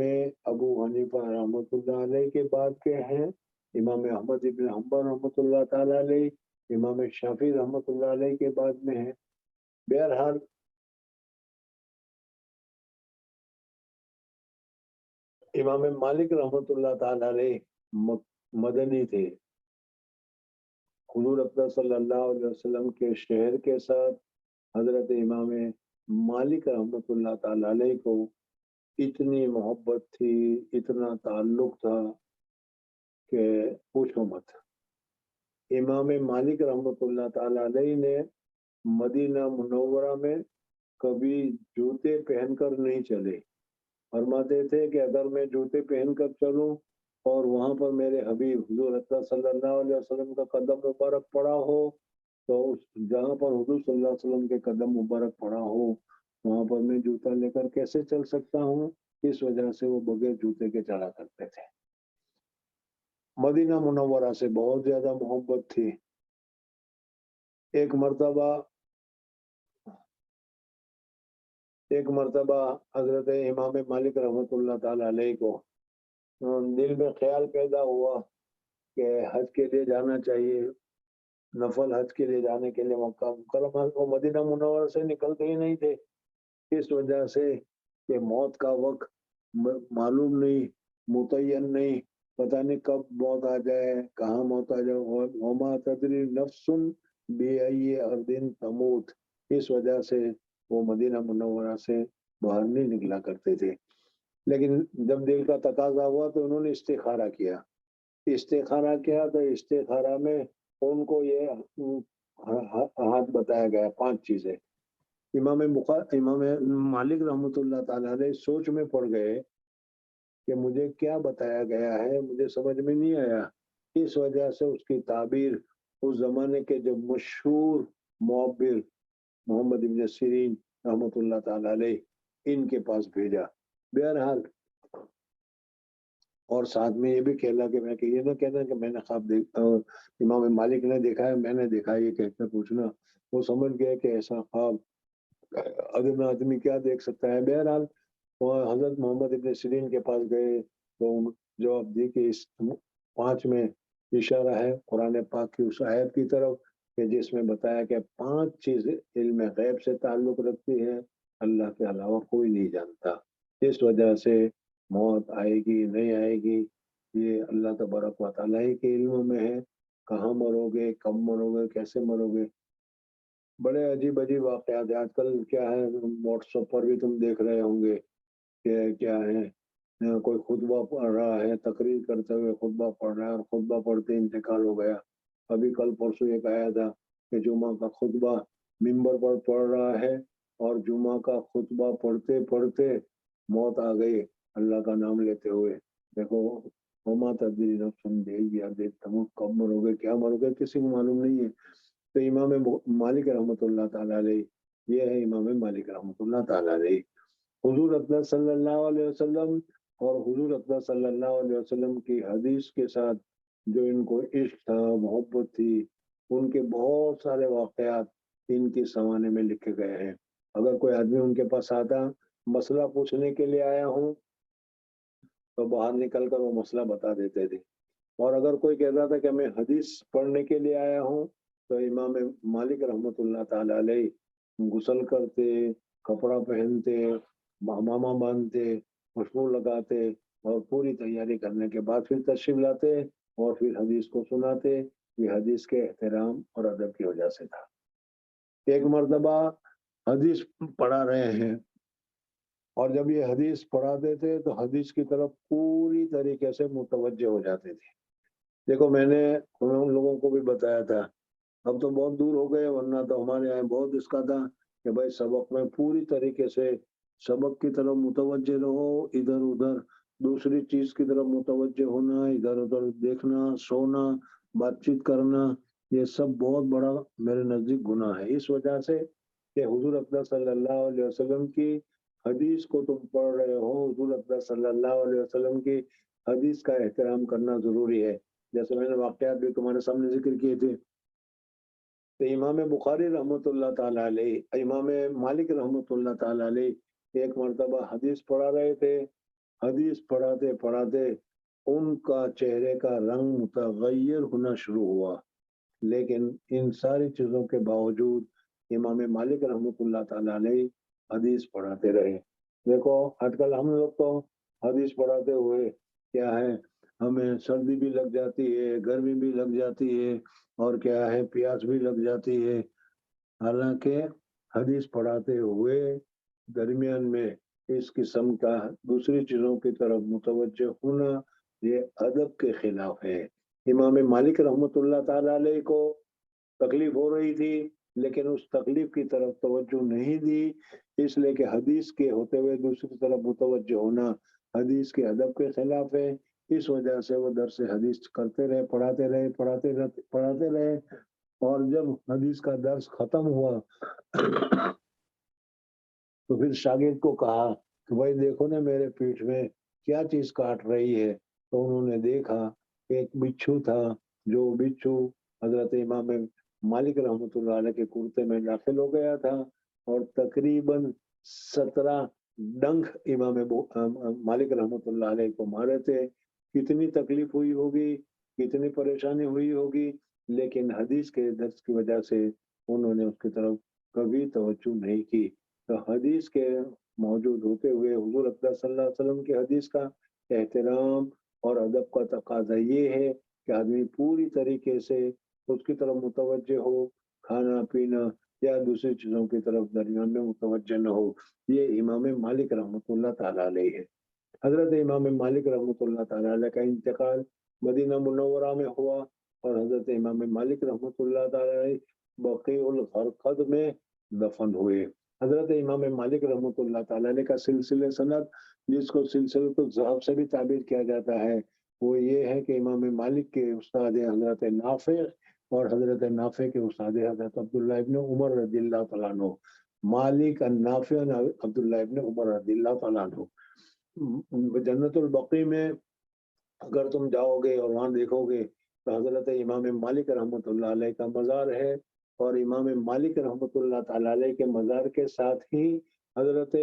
ابو حنیفہ رحمۃ اللہ علیہ کے بعد کے ہیں. امام احمد ابن حنبل رحمۃ اللہ تعالی علیہ امام شافعی رحمۃ اللہ علیہ کے بعد میں ہیں. بہرحال امام مالک رحمۃ اللہ تعالی علیہ مدنی تھے. حضور اکرم صلی اللہ علیہ وسلم کے شہر کے ساتھ حضرت امام مالک رحمۃ اللہ تعالی علیہ کو اتنی محبت تھی، اتنا تعلق تھا کہ پوچھو مت. امام مالک رحمۃ اللہ تعالی علیہ نے مدینہ منورہ میں کبھی جوتے پہن کر نہیں چلے. فرماتے تھے کہ اگر میں جوتے پہن کر چلوں اور وہاں پر میرے حبیب حضور اکرم صلی اللہ علیہ وسلم کا قدم مبارک پڑا ہو تو جہاں پر حضور صلی اللہ علیہ وسلم کے قدم مبارک پڑا ہو وہاں پر میں جوتا لے کر کیسے چل سکتا ہوں. اس وجہ سے وہ بغیر جوتے کے چلا کرتے تھے. مدینہ منورہ سے بہت زیادہ محبت تھی. ایک مرتبہ حضرت امام مالک رحمۃ اللہ تعالی علیہ کو دل میں خیال پیدا ہوا کہ حج کے لیے جانا چاہیے، نفل حج کے لیے جانے کے لیے مکہ مکرمہ کو مدینہ منورہ سے نکلتے ہی نہیں تھے. اس وجہ سے کہ موت کا وقت معلوم نہیں، متعین نہیں، پتہ نہیں کب موت آ جائے، کہاں موت آ جائے. وما تدری نفس بأی ارض تموت. اس وجہ سے وہ مدینہ منورہ سے باہر نہیں نکلا کرتے تھے. لیکن جب دل کا تقاضا ہوا تو انہوں نے استخارہ کیا تو استخارہ میں ان کو یہ ہاتھ بتایا گیا 5 چیزیں. امام مالک رحمۃ اللہ تعالیٰ علیہ سوچ میں پڑ گئے کہ مجھے کیا بتایا گیا ہے، مجھے سمجھ میں نہیں آیا. اس وجہ سے اس کی تعبیر اس زمانے کے جو مشہور معبر محمد ابن سیرین رحمۃ اللہ تعالیٰ علیہ ان کے پاس بھیجا. بہرحال اور ساتھ میں یہ بھی کہلا کہ میں کہ یہ نہ کہنا کہ میں نے خواب امام مالک نے دیکھا ہے، میں نے دیکھا ہے، یہ کہہ کر پوچھنا. وہ سمجھ گئے کہ ایسا خواب ادنا آدمی کیا دیکھ سکتا ہے. بہرحال وہ حضرت محمد ابن سیرین کے پاس گئے تو جواب دی کہ اس 5 میں اشارہ ہے قرآن پاک کی اس آیت کی طرف کہ جس میں بتایا کہ 5 چیزیں علم غیب سے تعلق رکھتی ہے، اللہ کے علاوہ کوئی نہیں جانتا. اس وجہ سے موت آئے گی نہیں آئے گی یہ اللہ تبارک و تعالیٰ ہی کے علم میں ہے. کہاں مرو گے، کب مرو گے، کیسے مرو گے. بڑے عجیب عجیب واقعات آج کل کیا ہے، واٹس ایپ پر بھی تم دیکھ رہے ہوں گے کہ کیا ہے کوئی خطبہ پڑھ رہا ہے، تقریر کرتے ہوئے خطبہ پڑھ رہا ہے اور خطبہ پڑھتے انتقال ہو گیا. ابھی کل پرسوں ایک آیا تھا کہ جمعہ کا خطبہ ممبر پر پڑھ رہا ہے اور جمعہ کا خطبہ پڑھتے پڑھتے موت آ گئی اللہ کا نام لیتے ہوئے. دیکھو وما تدری نفس بأي تموت، کب مرو گے کیا مرو گے کسی کو معلوم نہیں ہے. تو امام مالک رحمۃ اللہ تعالیٰ علیہ یہ ہے امام مالک رحمۃ اللہ تعالیٰ علیہ. حضور اکرم صلی اللہ علیہ وسلم اور حضور اکرم صلی اللہ علیہ وسلم کی حدیث کے ساتھ جو ان کو عشق تھا، محبت تھی، ان کے بہت سارے واقعات ان کے زمانے میں لکھے گئے ہیں. اگر کوئی آدمی ان کے پاس آتا مسئلہ پوچھنے کے لیے آیا ہوں تو باہر نکل کر وہ مسئلہ بتا دیتے تھے. اور اگر کوئی کہتا تھا کہ میں حدیث پڑھنے کے لیے آیا ہوں تو امام مالک رحمۃ اللہ تعالیٰ علیہ غسل کرتے، کپڑا پہنتے، ماما باندھتے، خوشبو لگاتے اور پوری تیاری کرنے کے بعد پھر تشریف لاتے اور پھر حدیث کو سناتے. یہ حدیث کے احترام اور ادب کی وجہ سے تھا. ایک مرتبہ حدیث پڑھا رہے ہیں اور جب یہ حدیث پڑھاتے تھے تو حدیث کی طرف پوری طریقے سے متوجہ ہو جاتے تھے. دیکھو میں نے ان لوگوں کو بھی بتایا تھا، اب تو بہت دور ہو گئے ورنہ تو ہمارے یہاں بہت اس کا تھا کہ بھائی سبق میں پوری طریقے سے سبق کی طرف متوجہ رہو، ادھر ادھر دوسری چیز کی طرف متوجہ ہونا، ادھر ادھر دیکھنا، سونا، بات چیت کرنا، یہ سب بہت بڑا میرے نزدیک گناہ ہے. اس وجہ سے کہ حضور اکرم صلی اللہ علیہ وسلم کی حدیث کو تم پڑھ رہے ہو، حضور اکرم صلی اللہ علیہ وسلم کی حدیث کا احترام کرنا ضروری ہے. جیسے میں نے واقعات بھی تمہارے سامنے ذکر کیے تھے. تو امام بخاری رحمۃ اللہ تعالیٰ علیہ، امام مالک رحمۃ اللہ تعالیٰ علیہ ایک مرتبہ حدیث پڑھا رہے تھے. حدیث پڑھاتے پڑھاتے ان کا چہرے کا رنگ متغیر ہونا شروع ہوا، لیکن ان ساری چیزوں کے باوجود امام مالک رحمۃ اللہ تعالیٰ علیہ حدیث پڑھاتے رہے. دیکھو آج کل ہم لوگ تو حدیث پڑھاتے ہوئے کیا ہے ہمیں سردی بھی لگ جاتی ہے، گرمی بھی لگ جاتی ہے اور کیا ہے پیاس بھی لگ جاتی ہے. حالانکہ حدیث پڑھاتے ہوئے درمیان میں اس قسم کا دوسری چیزوں کی طرف متوجہ ہونا یہ ادب کے خلاف ہے. امام مالک رحمۃ اللہ تعالیٰ علیہ کو تکلیف ہو رہی تھی لیکن اس تکلیف کی طرف توجہ نہیں دی، اس لیے کہ حدیث کے ہوتے ہوئے دوسری طرف متوجہ ہونا حدیث کے ادب کے خلاف ہے. اس وجہ سے وہ درس حدیث کرتے رہے، پڑھاتے رہے اور جب حدیث کا درس ختم ہوا تو پھر شاگرد کو کہا کہ بھائی دیکھو نا میرے پیٹھ میں کیا چیز کاٹ رہی ہے. تو انہوں نے دیکھا کہ ایک بچھو تھا، جو بچھو حضرت امام مالک رحمۃ اللہ علیہ کے کرتے میں داخل ہو گیا تھا اور تقریباً 17 ڈنک امام مالک رحمۃ اللہ علیہ کو مارے تھے. کتنی تکلیف ہوئی ہوگی، کتنی پریشانی ہوئی ہوگی، لیکن حدیث کے درس کی وجہ سے انہوں نے اس کی طرف کبھی توجہ نہیں کی. تو حدیث کے موجود ہوتے ہوئے حضور اکرم صلی اللہ علیہ وسلم کی حدیث کا احترام اور ادب کا تقاضا یہ ہے کہ آدمی پوری طریقے سے اس کی طرف متوجہ ہو، کھانا پینا یا دوسری چیزوں کی طرف درمیان میں متوجہ نہ ہو. یہ امام مالک رحمۃ اللہ تعالیٰ علیہ ہے. حضرت امام مالک رحمۃ اللہ تعالی علیہ کا انتقال مدینہ منورہ میں ہوا اور حضرت امام مالک رحمۃ اللہ تعالی علیہ بقیع الغرقد میں دفن ہوئے. حضرت امام مالک رحمۃ اللہ تعالی علیہ کا سلسلہ سند جس کو سلسلۃ الذہب سے بھی تعبیر کیا جاتا ہے وہ یہ ہے کہ امام مالک کے استاد حضرت نافع اور حضرت نافع کے استاد حضرت عبداللہ ابن عمر رضی اللہ تعالیٰ عنہ. مالک النافع عبداللہ ابن عمر رضی اللہ تعالیٰ عنہ. جنت البقیع میں اگر تم جاؤ گے اور وہاں دیکھو گے تو حضرت امام مالک رحمۃ اللہ علیہ کا مزار ہے اور امام مالک رحمۃ اللہ تعالی علیہ کے مزار کے ساتھ ہی حضرت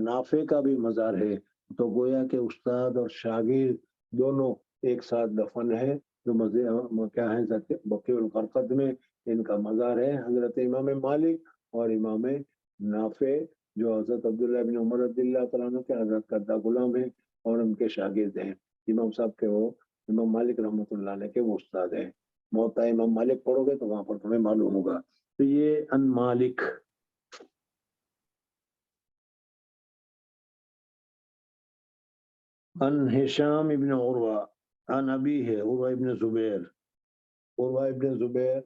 نافع کا بھی مزار ہے. تو گویا کہ استاد اور شاگرد دونوں ایک ساتھ دفن ہے جو کیا ہے بقیع الغرقد میں ان کا مزار ہے. حضرت امام مالک اور امام نافع جو حضرت عبداللہ بن عمر رضی اللہ تعالیٰ عنہ کے حضرت کردہ غلام ہیں اور ان کے شاگرد ہیں. امام صاحب کے وہ امام مالک رحمۃ اللہ علیہ کے وہ استاد ہیں. موطا امام مالک پڑھو گے تو وہاں پر تمہیں معلوم ہوگا. تو یہ ان مالک ان ہشام ابن عروہ ان ابی ہے عروہ ابن زبیر. عروہ ابن زبیر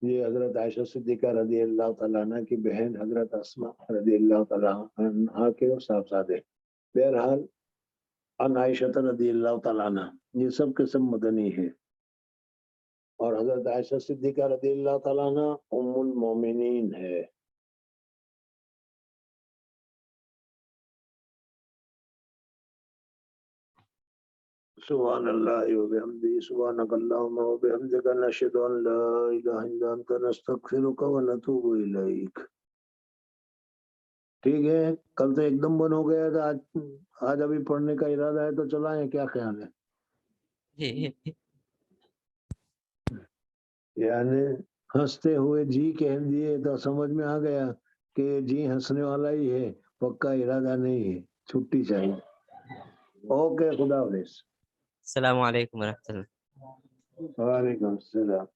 یہ حضرت عائشہ صدیقہ رضی اللہ تعالیٰ عنہ کی بہن حضرت اسماء رضی اللہ تعالیٰ عنہ کے صاحبزادے. بہرحال ان عائشہ رضی اللہ تعالیٰ عنہ یہ سب کے سب مدنی ہے اور حضرت عائشہ صدیقہ رضی اللہ تعالیٰ عنہ ام المومنین ہے. سبحان اللہ وبحمدہ سبحانک اللہم وبحمدک نشہد ان لا الہ الا انت نستغفرک ونتوب الیک. ٹھیک ہے کل تو ایک دم بند ہو گیا تھا آج ابھی پڑھنے کا ارادہ ہے تو چلائیں کیا خیال ہے؟ یعنی ہنستے ہوئے جی کہہ دیے تو سمجھ میں آ گیا کہ جی ہنسنے والا ہی ہے پکا ارادہ نہیں ہے. چھٹی چاہیے. اوکے خدا حافظ. السلام علیکم ورحمۃ اللہ. وعلیکم السلام.